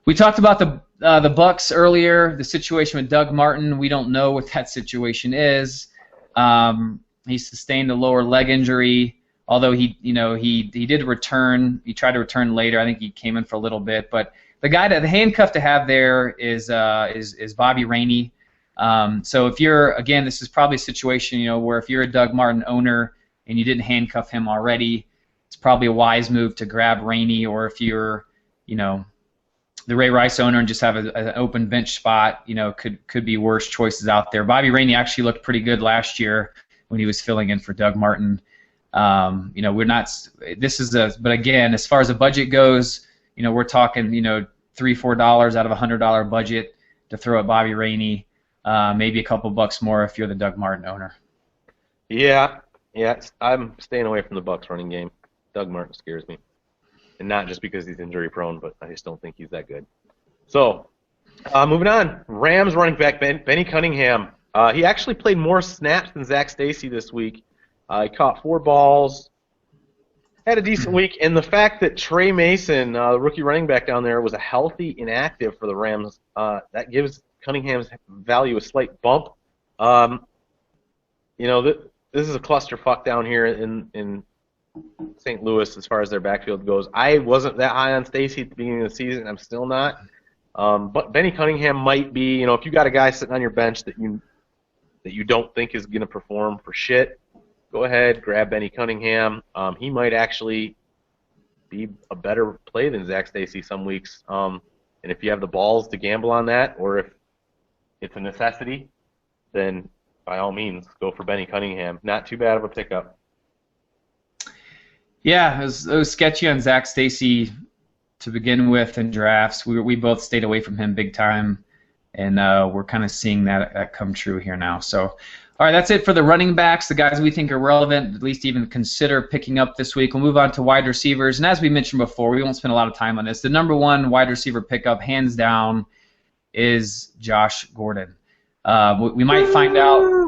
we talked about the Bucks earlier. The situation with Doug Martin, we don't know what that situation is. He sustained a lower leg injury, although he did return. He tried to return later. I think he came in for a little bit, but the guy that the handcuff to have there is Bobby Rainey. So if you're, again, this is probably a situation, where if you're a Doug Martin owner and you didn't handcuff him already, it's probably a wise move to grab Rainey. Or if you're, the Ray Rice owner and just have an open bench spot, could be worse choices out there. Bobby Rainey actually looked pretty good last year when he was filling in for Doug Martin. We're not. But again, as far as the budget goes, we're talking, $3-4 out of $100 budget to throw at Bobby Rainey. Maybe a couple bucks more if you're the Doug Martin owner. Yeah, I'm staying away from the Bucs running game. Doug Martin scares me, and not just because he's injury prone, but I just don't think he's that good. So, moving on, Rams running back Benny Cunningham. He actually played more snaps than Zach Stacy this week. He caught 4 balls, had a decent week, and the fact that Trey Mason, the rookie running back down there, was a healthy inactive for the Rams, that gives Cunningham's value a slight bump. This is a clusterfuck down here in St. Louis as far as their backfield goes. I wasn't that high on Stacy at the beginning of the season. I'm still not. But Benny Cunningham might be, if you got a guy sitting on your bench that you don't think is going to perform for shit, go ahead, grab Benny Cunningham. He might actually be a better play than Zach Stacy some weeks. And if you have the balls to gamble on that, or if it's a necessity, then by all means, go for Benny Cunningham. Not too bad of a pickup. Yeah, it was sketchy on Zach Stacy to begin with in drafts. We both stayed away from him big time, and we're kind of seeing that come true here now. So, all right, that's it for the running backs, the guys we think are relevant, at least even consider picking up this week. We'll move on to wide receivers, and as we mentioned before, we won't spend a lot of time on this. The number one wide receiver pickup, hands down, is Josh Gordon. We might find out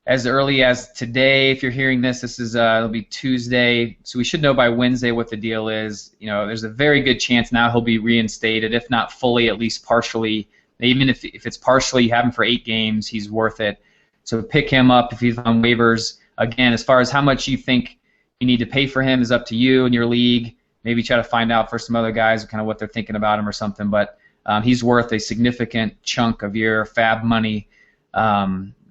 as early as today. If you're hearing this, it'll be Tuesday, so we should know by Wednesday what the deal is. There's a very good chance now he'll be reinstated, if not fully, at least partially. Even if it's partially, you have him for 8 games, he's worth it. So pick him up if he's on waivers. Again, as far as how much you think you need to pay for him is up to you and your league. Maybe try to find out for some other guys kind of what they're thinking about him or something. But he's worth a significant chunk of your fab money,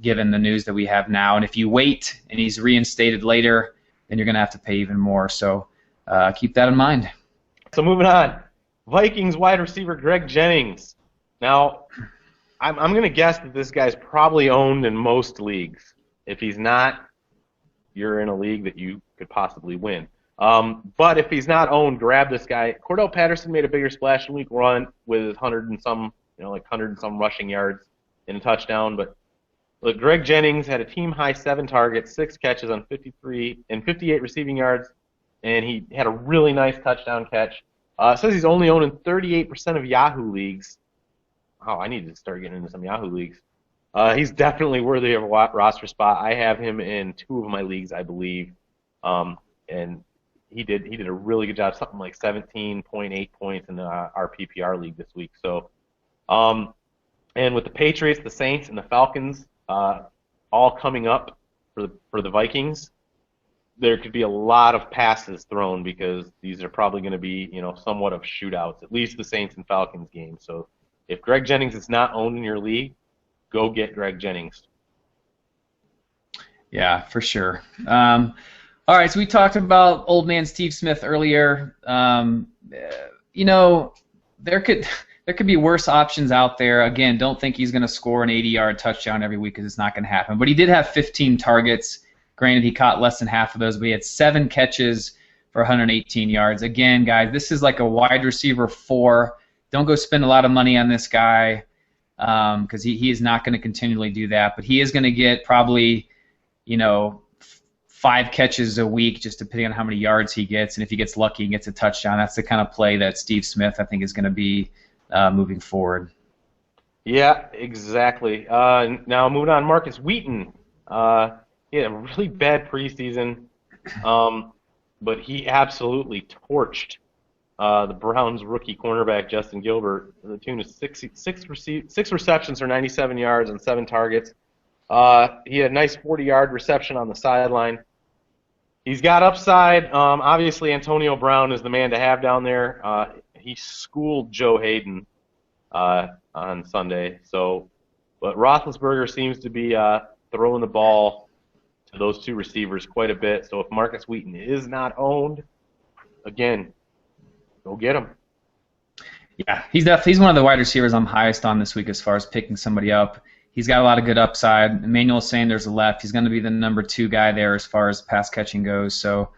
given the news that we have now. And if you wait and he's reinstated later, then you're going to have to pay even more. So keep that in mind. So moving on, Vikings wide receiver Greg Jennings. Now, I'm going to guess that this guy's probably owned in most leagues. If he's not, you're in a league that you could possibly win. But if he's not owned, grab this guy. Cordell Patterson made a bigger splash in week 1 with 100 and some rushing yards and a touchdown. But look, Greg Jennings had a team-high 7 targets, 6 catches on 53 and 58 receiving yards, and he had a really nice touchdown catch. It says he's only owned in 38% of Yahoo leagues. Oh, I need to start getting into some Yahoo leagues. He's definitely worthy of a roster spot. I have him in 2 of my leagues, I believe, and he did a really good job, something like 17.8 points in our PPR league this week. So, and with the Patriots, the Saints, and the Falcons all coming up for the Vikings, there could be a lot of passes thrown because these are probably going to be somewhat of shootouts, at least the Saints and Falcons game. So if Greg Jennings is not owned in your league, go get Greg Jennings. Yeah, for sure. All right, so we talked about old man Steve Smith earlier. There could be worse options out there. Again, don't think he's going to score an 80-yard touchdown every week because it's not going to happen. But he did have 15 targets. Granted, he caught less than half of those, but he had 7 catches for 118 yards. Again, guys, this is like a wide receiver 4. Don't go spend a lot of money on this guy because he is not going to continually do that. But he is going to get probably, 5 catches a week, just depending on how many yards he gets. And if he gets lucky and gets a touchdown, that's the kind of play that Steve Smith, I think, is going to be moving forward. Yeah, exactly. Now moving on, Marcus Wheaton. He had a really bad preseason, but he absolutely torched the Browns' rookie cornerback Justin Gilbert to the tune of 6 receptions for 97 yards and 7 targets. He had a nice 40-yard reception on the sideline. He's got upside. Obviously, Antonio Brown is the man to have down there. he schooled Joe Hayden on Sunday. So, but Roethlisberger seems to be throwing the ball to those two receivers quite a bit. So if Marcus Wheaton is not owned, again, go get him. Yeah, he's one of the wide receivers I'm highest on this week as far as picking somebody up. He's got a lot of good upside. Emmanuel Sanders left. He's going to be the number 2 guy there as far as pass catching goes. So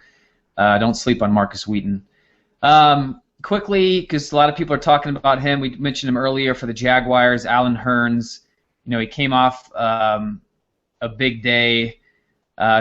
don't sleep on Marcus Wheaton. Quickly, because a lot of people are talking about him. We mentioned him earlier for the Jaguars. Allen Hurns. He came off a big day,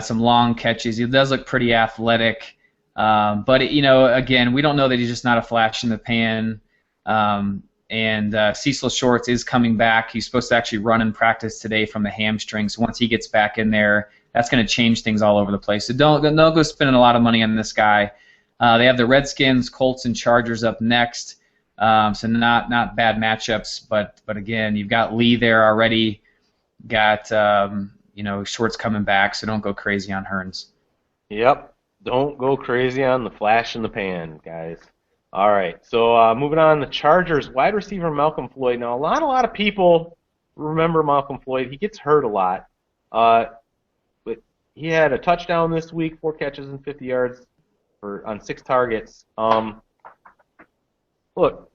some long catches. He does look pretty athletic. But again, we don't know that he's just not a flash in the pan. And Cecil Shorts is coming back. He's supposed to actually run in practice today from the hamstring. So once he gets back in there, that's going to change things all over the place. So don't go spending a lot of money on this guy. They have the Redskins, Colts, and Chargers up next. So not bad matchups. But again, you've got Lee there already. Got Shorts coming back. So don't go crazy on Hurns. Yep. Don't go crazy on the flash in the pan, guys. All right, so moving on, the Chargers wide receiver Malcolm Floyd. Now, a lot of people remember Malcolm Floyd. He gets hurt a lot, but he had a touchdown this week, 4 catches and 50 yards on 6 targets. Look,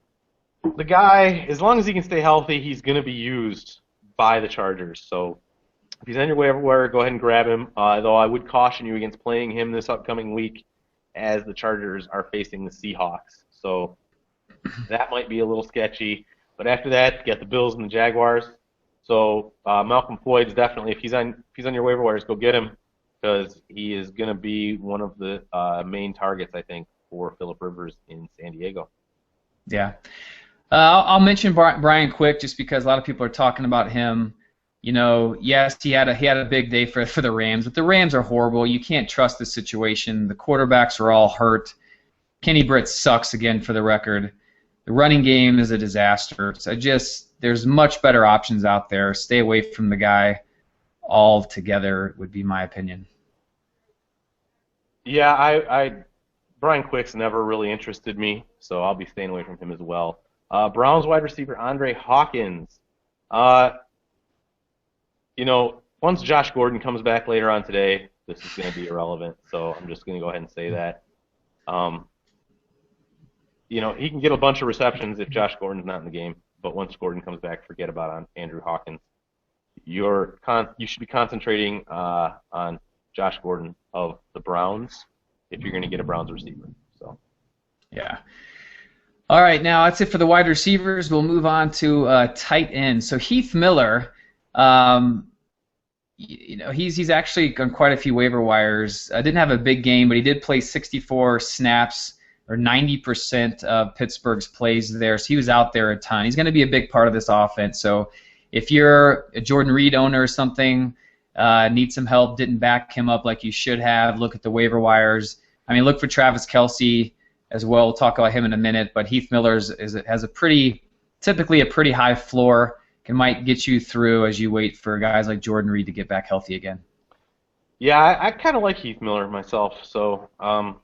the guy, as long as he can stay healthy, he's going to be used by the Chargers. So if he's on your waiver, go ahead and grab him. Though I would caution you against playing him this upcoming week, as the Chargers are facing the Seahawks. So that might be a little sketchy. But after that, you got the Bills and the Jaguars. So Malcolm Floyd's definitely, if he's on your waiver wires, go get him, because he is going to be one of the main targets, I think, for Phillip Rivers in San Diego. Yeah. I'll mention Brian Quick just because a lot of people are talking about him. Yes, he had a big day for the Rams, but the Rams are horrible. You can't trust the situation. The quarterbacks are all hurt. Kenny Britt sucks again, for the record. The running game is a disaster. So there's much better options out there. Stay away from the guy altogether would be my opinion. Yeah, Brian Quick's never really interested me, so I'll be staying away from him as well. Browns wide receiver Andre Hawkins. Once Josh Gordon comes back later on today, this is going to be irrelevant. So I'm just going to go ahead and say that. He can get a bunch of receptions if Josh Gordon's not in the game. But once Gordon comes back, forget about Andrew Hawkins. You should be concentrating on Josh Gordon of the Browns if you're going to get a Browns receiver. So. Yeah. All right, now that's it for the wide receivers. We'll move on to tight end. So Heath Miller. He's actually on quite a few waiver wires. Didn't have a big game, but he did play 64 snaps, or 90% of Pittsburgh's plays there. So he was out there a ton. He's going to be a big part of this offense. So if you're a Jordan Reed owner or something, need some help, didn't back him up like you should have, look at the waiver wires. Look for Travis Kelce as well. We'll talk about him in a minute. But Heath Miller has typically a pretty high floor. Might get you through as you wait for guys like Jordan Reed to get back healthy again. Yeah, I kind of like Heath Miller myself, so I'm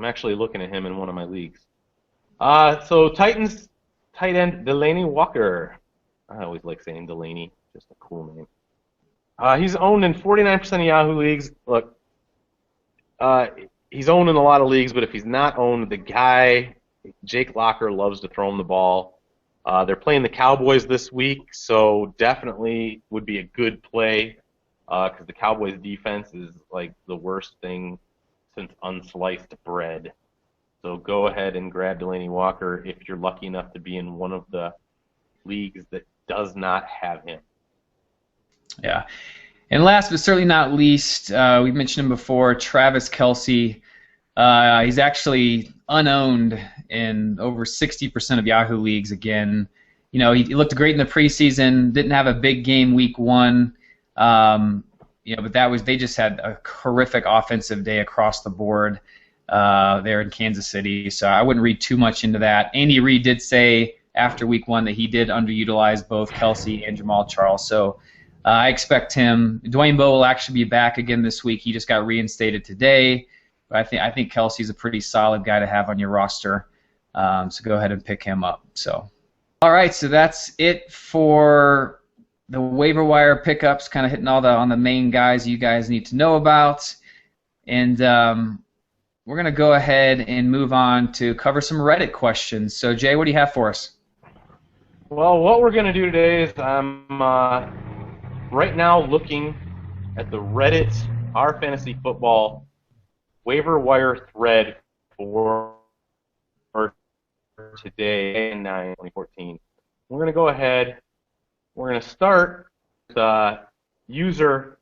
actually looking at him in one of my leagues. So Titans tight end Delaney Walker. I always like saying Delaney, just a cool name. He's owned in 49% of Yahoo leagues. Look, he's owned in a lot of leagues, but if he's not owned, the guy, Jake Locker, loves to throw him the ball. They're playing the Cowboys this week, so definitely would be a good play because the Cowboys' defense is like the worst thing since unsliced bread. So go ahead and grab Delaney Walker if you're lucky enough to be in one of the leagues that does not have him. Yeah. And last but certainly not least, we mentioned him before, Travis Kelce. He's actually unowned in over 60% of Yahoo leagues again. He looked great in the preseason, didn't have a big game week 1. But they just had a horrific offensive day across the board there in Kansas City. So I wouldn't read too much into that. Andy Reid did say after week 1 that he did underutilize both Kelce and Jamal Charles. So I expect him. Dwayne Bowe will actually be back again this week. He just got reinstated today. But I think Kelce's a pretty solid guy to have on your roster. So go ahead and pick him up. So, all right, so that's it for the waiver wire pickups, kind of hitting all on the main guys you guys need to know about. And we're going to go ahead and move on to cover some Reddit questions. So, Jay, what do you have for us? Well, what we're going to do today is I'm right now looking at the Reddit Our Fantasy Football waiver wire thread for today, 9/2014. We're going to go ahead. We're going to start with user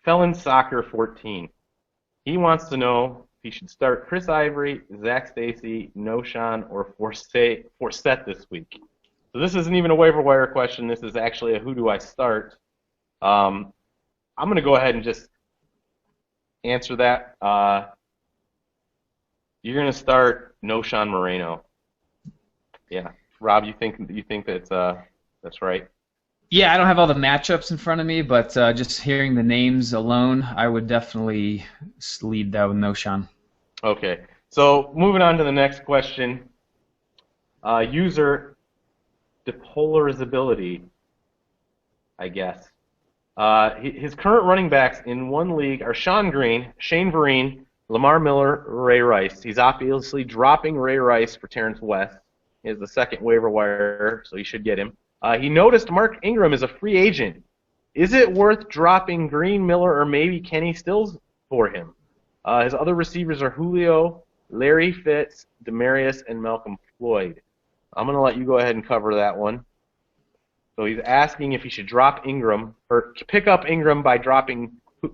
FelonSoccer14. He wants to know if he should start Chris Ivory, Zach Stacy, Noshan, or Forsett this week. So this isn't even a waiver wire question. This is actually a who do I start. I'm going to go ahead and just answer that. You're going to start Noshan Moreno. Yeah, Rob, you think that's right? Yeah, I don't have all the matchups in front of me, but just hearing the names alone, I would definitely lead that with Noshan. Okay, so moving on to the next question. User depolarizability, I guess. His current running backs in one league are Sean Green, Shane Vereen, Lamar Miller, Ray Rice. He's obviously dropping Ray Rice for Terrence West. He has the second waiver wire, so he should get him. He noticed Mark Ingram is a free agent. Is it worth dropping Green, Miller, or maybe Kenny Stills for him? His other receivers are Julio, Larry Fitz, Demarius, and Malcolm Floyd. I'm going to let you go ahead and cover that one. So he's asking if he should drop Ingram, or pick up Ingram by dropping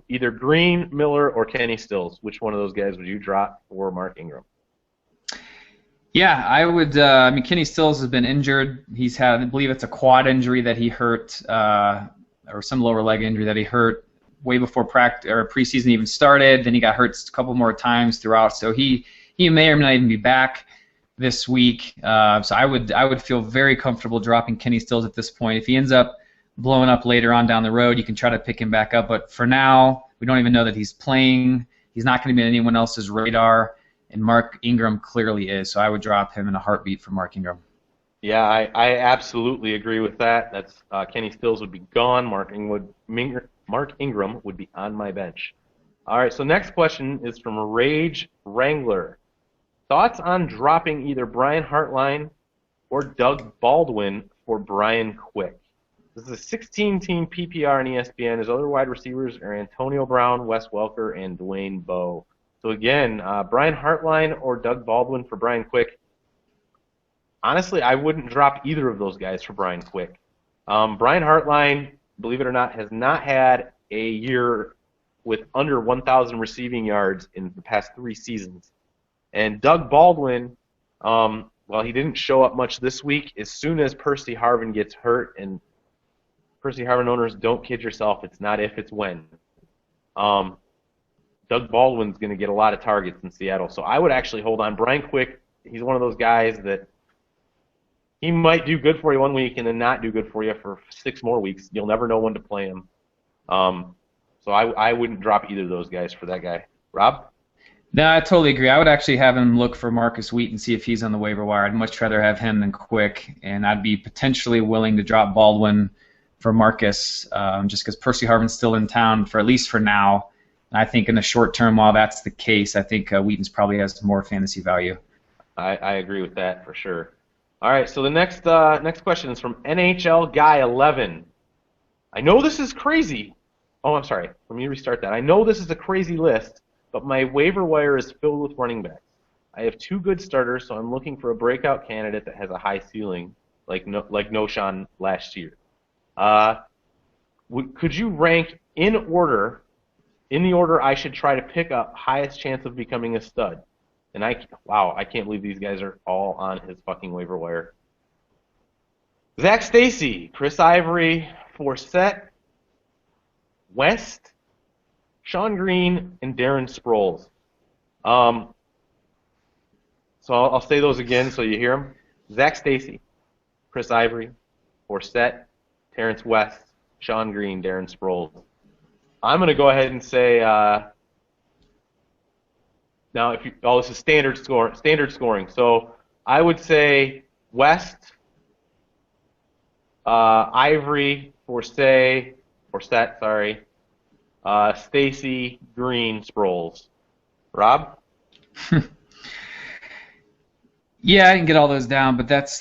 either Green, Miller, or Kenny Stills. Which one of those guys would you drop for Mark Ingram? Yeah, I would. I mean, Kenny Stills has been injured. He's had, I believe it's a quad injury that he hurt, or some lower leg injury that he hurt way before practice or preseason even started. Then he got hurt a couple more times throughout. So he may or may not even be back this week. So I would feel very comfortable dropping Kenny Stills at this point. If he ends up blowing up later on down the road, you can try to pick him back up. But for now, we don't even know that he's playing. He's not going to be on anyone else's radar. And Mark Ingram clearly is, so I would drop him in a heartbeat for Mark Ingram. Yeah, I absolutely agree with that. That's Kenny Stills would be gone. Mark Ingram would be on my bench. All right, so next question is from Rage Wrangler. Thoughts on dropping either Brian Hartline or Doug Baldwin for Brian Quick? This is a 16-team PPR in ESPN. His other wide receivers are Antonio Brown, Wes Welker, and Dwayne Bowe. So again, Brian Hartline or Doug Baldwin for Brian Quick. Honestly, I wouldn't drop either of those guys for Brian Quick. Brian Hartline, believe it or not, has not had a year with under 1,000 receiving yards in the past 3 seasons. And Doug Baldwin, well, he didn't show up much this week. As soon as Percy Harvin gets hurt, and Percy Harvin owners, don't kid yourself, it's not if, it's when. Doug Baldwin's going to get a lot of targets in Seattle. So I would actually hold on. Brian Quick, he's one of those guys that he might do good for you one week and then not do good for you for 6 more weeks. You'll never know when to play him. So I wouldn't drop either of those guys for that guy. Rob? No, I totally agree. I would actually have him look for Marcus Wheat and see if he's on the waiver wire. I'd much rather have him than Quick, and I'd be potentially willing to drop Baldwin for Marcus just because Percy Harvin's still in town for at least for now. I think in the short term, while that's the case, I think Wheaton's probably has more fantasy value. I agree with that for sure. All right, so the next question is from NHL Guy 11. I know this is crazy. Oh, I'm sorry. Let me restart that. I know this is a crazy list, but my waiver wire is filled with running backs. I have 2 good starters, so I'm looking for a breakout candidate that has a high ceiling, like Noshan last year. Could you rank in the order I should try to pick up highest chance of becoming a stud? And I can't believe these guys are all on his fucking waiver wire. Zach Stacy, Chris Ivory, Forsett, West, Sean Green, and Darren Sproles. So I'll say those again so you hear them. Zach Stacy, Chris Ivory, Forsett, Terrence West, Sean Green, Darren Sproles. I'm going to go ahead and say now this is standard scoring. So I would say West, Ivory, Forsett, sorry, Stacy, Green, Sproles. Rob? Yeah, I can get all those down, but that's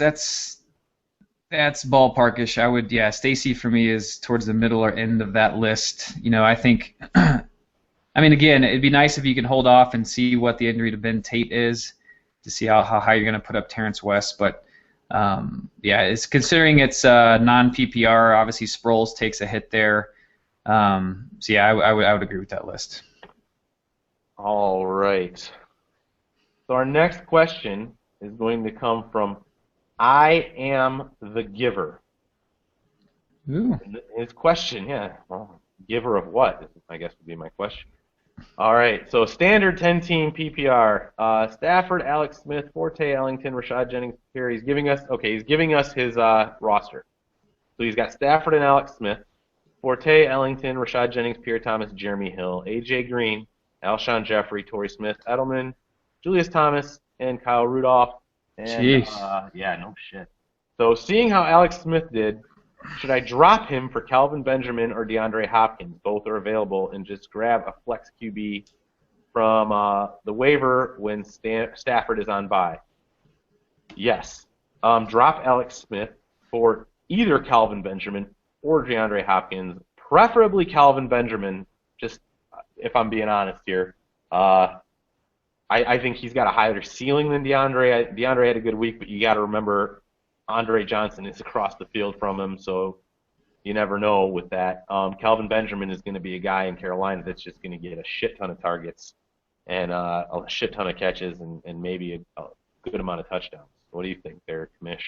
ballparkish. I would, yeah, Stacy for me is towards the middle or end of that list. I think, I mean, again, it'd be nice if you can hold off and see what the injury to Ben Tate is to see how high you're going to put up Terrence West. But, yeah, it's considering it's non-PPR, obviously Sproles takes a hit there. So, yeah, I would agree with that list. All right. So our next question is going to come from I Am the Giver. Ooh. His question, yeah, well, giver of what, I guess would be my question. All right, so standard 10-team PPR. Stafford, Alex Smith, Forte, Ellington, Rashad Jennings, here. He's giving us his roster. So he's got Stafford and Alex Smith, Forte, Ellington, Rashad Jennings, Pierre Thomas, Jeremy Hill, A.J. Green, Alshon Jeffrey, Torrey Smith, Edelman, Julius Thomas, and Kyle Rudolph. And, Jeez. yeah, no shit. So seeing how Alex Smith did, should I drop him for Calvin Benjamin or DeAndre Hopkins? Both are available, and just grab a flex QB from the waiver when Stafford is on bye. Yes. Drop Alex Smith for either Calvin Benjamin or DeAndre Hopkins, preferably Calvin Benjamin, just if I'm being honest here. I think he's got a higher ceiling than DeAndre. DeAndre had a good week, but you got to remember Andre Johnson is across the field from him, so you never know with that. Calvin Benjamin is going to be a guy in Carolina that's just going to get a shit ton of targets and a shit ton of catches and maybe a good amount of touchdowns. What do you think there, Kamish?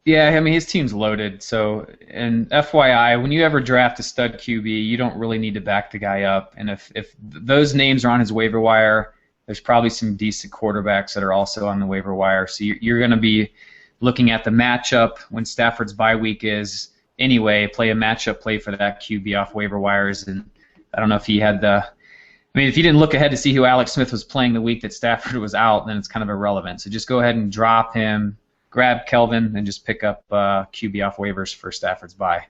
Yeah, I mean, his team's loaded. So, and FYI, when you ever draft a stud QB, you don't really need to back the guy up. And if those names are on his waiver wire, there's probably some decent quarterbacks that are also on the waiver wire. So you're going to be looking at the matchup when Stafford's bye week is anyway, play a matchup play for that QB off waiver wires. And I don't know if he had if you didn't look ahead to see who Alex Smith was playing the week that Stafford was out, then it's kind of irrelevant. So just go ahead and drop him, grab Kelvin, and just pick up QB off waivers for Stafford's bye.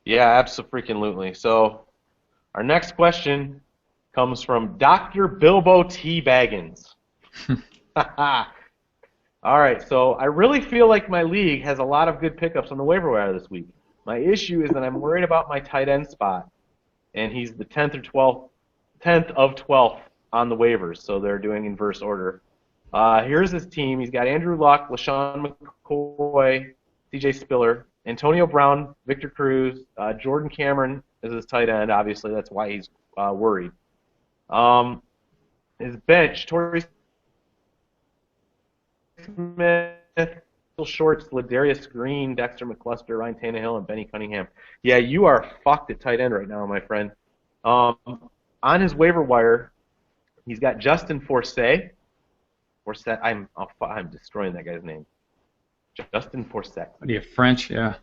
Yeah, absolutely. So our next question comes from Dr. Bilbo T. Baggins. All right, so I really feel like my league has a lot of good pickups on the waiver wire this week. My issue is that I'm worried about my tight end spot, and he's the 10th of 12th on the waivers, so they're doing inverse order. Here's his team. He's got Andrew Luck, LaShawn McCoy, C.J. Spiller, Antonio Brown, Victor Cruz, Jordan Cameron is his tight end. Obviously, that's why he's worried. His bench, Torrey Smith, Shorts, Ladarius Green, Dexter McCluster, Ryan Tannehill, and Benny Cunningham. Yeah, you are fucked at tight end right now, my friend. On his waiver wire, he's got Justin Forsett. I'm destroying that guy's name. Justin Forsett. Yeah, French, yeah.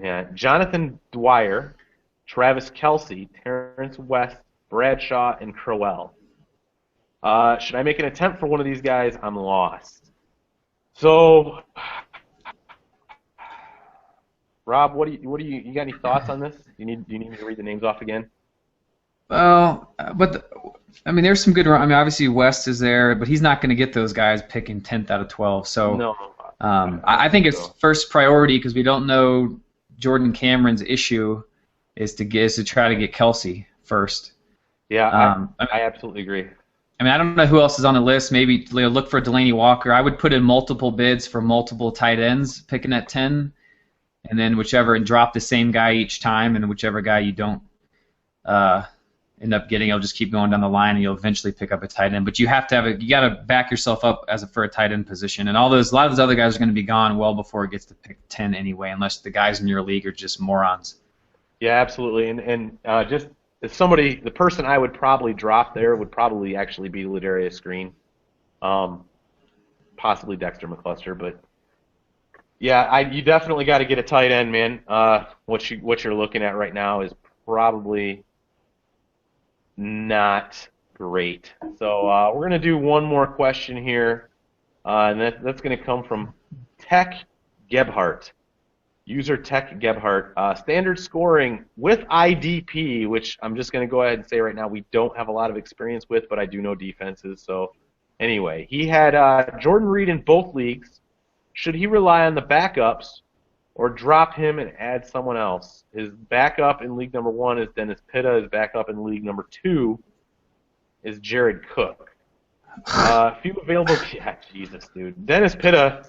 Yeah, Jonathan Dwyer, Travis Kelce, Terrence West, Bradshaw, and Crowell. Should I make an attempt for one of these guys? I'm lost. So, Rob, what do you got any thoughts on this? Do you need me to read the names off again? Well, there's some good. Obviously West is there, but he's not going to get those guys picking 10th out of 12. So, no. I think it's first priority because we don't know Jordan Cameron's issue is to try to get Kelce first. Yeah, I absolutely agree. I don't know who else is on the list. Maybe look for Delaney Walker. I would put in multiple bids for multiple tight ends, picking at 10, and then and drop the same guy each time, and whichever guy you don't end up getting, you'll just keep going down the line, and you'll eventually pick up a tight end. But you have to you got to back yourself up for a tight end position, and a lot of those other guys are going to be gone well before it gets to pick 10 anyway, unless the guys in your league are just morons. Yeah, absolutely, and just. The person I would probably drop there would probably actually be Ladarius Green, possibly Dexter McCluster, but yeah, you definitely got to get a tight end, man. What you're looking at right now is probably not great. So we're gonna do one more question here. And that's going to come from Tech Gebhardt. User Tech Gebhardt. Standard scoring with IDP, which I'm just going to go ahead and say right now we don't have a lot of experience with, but I do know defenses. So anyway, he had Jordan Reed in both leagues. Should he rely on the backups or drop him and add someone else? His backup in league number 1 is Dennis Pitta. His backup in league number 2 is Jared Cook. Few available. Yeah, Jesus, dude. Dennis Pitta.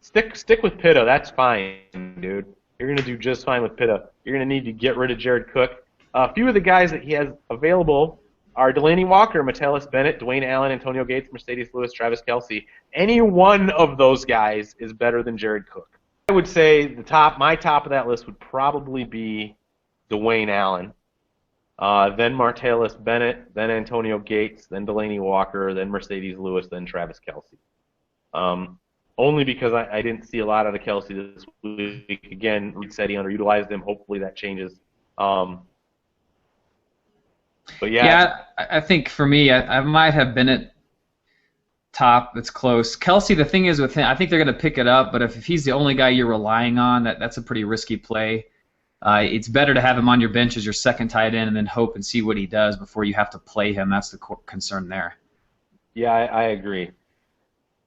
Stick with Pitta. That's fine, dude. You're gonna do just fine with Pitta. You're gonna need to get rid of Jared Cook. A few of the guys that he has available are Delaney Walker, Metellus Bennett, Dwayne Allen, Antonio Gates, Mercedes Lewis, Travis Kelce. Any one of those guys is better than Jared Cook. I would say my top of that list would probably be Dwayne Allen, then Martellus Bennett, then Antonio Gates, then Delaney Walker, then Mercedes Lewis, then Travis Kelce. Only because I didn't see a lot out of Kelce this week. Again, Reed said he underutilized him. Hopefully that changes. But yeah, I think for me, I might have been at top. It's close. Kelce, the thing is with him, I think they're going to pick it up. But if he's the only guy you're relying on, that's a pretty risky play. It's better to have him on your bench as your second tight end and then hope and see what he does before you have to play him. That's the concern there. Yeah, I agree.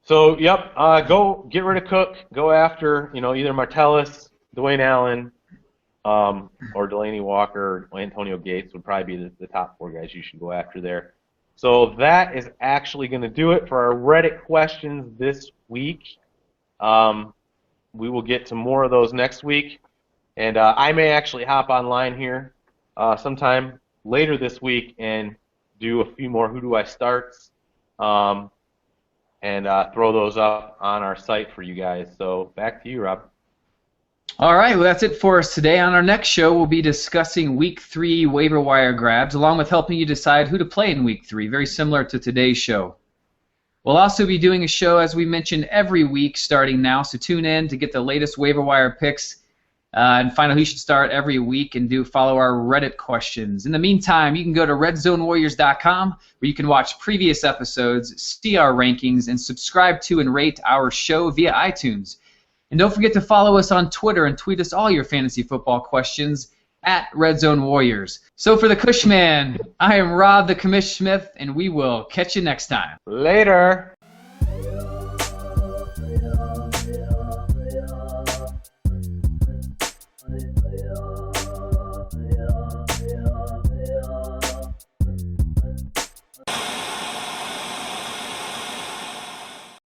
So, yep, go get rid of Cook. Go after, either Martellus, Dwayne Allen, or Delaney Walker, or Antonio Gates would probably be the top 4 guys you should go after there. So that is actually going to do it for our Reddit questions this week. We will get to more of those next week. And I may actually hop online here sometime later this week and do a few more Who Do I Starts. And throw those up on our site for you guys. So back to you, Rob. All right, well, that's it for us today. On our next show, we'll be discussing Week 3 waiver wire grabs, along with helping you decide who to play in Week 3, very similar to today's show. We'll also be doing a show, as we mentioned, every week starting now, so tune in to get the latest waiver wire picks and find out who you should start every week and follow our Reddit questions. In the meantime, you can go to redzonewarriors.com where you can watch previous episodes, see our rankings, and subscribe to and rate our show via iTunes. And don't forget to follow us on Twitter and tweet us all your fantasy football questions at RedZoneWarriors. So for the Cushman, I am Rob the Commish Smith, and we will catch you next time. Later.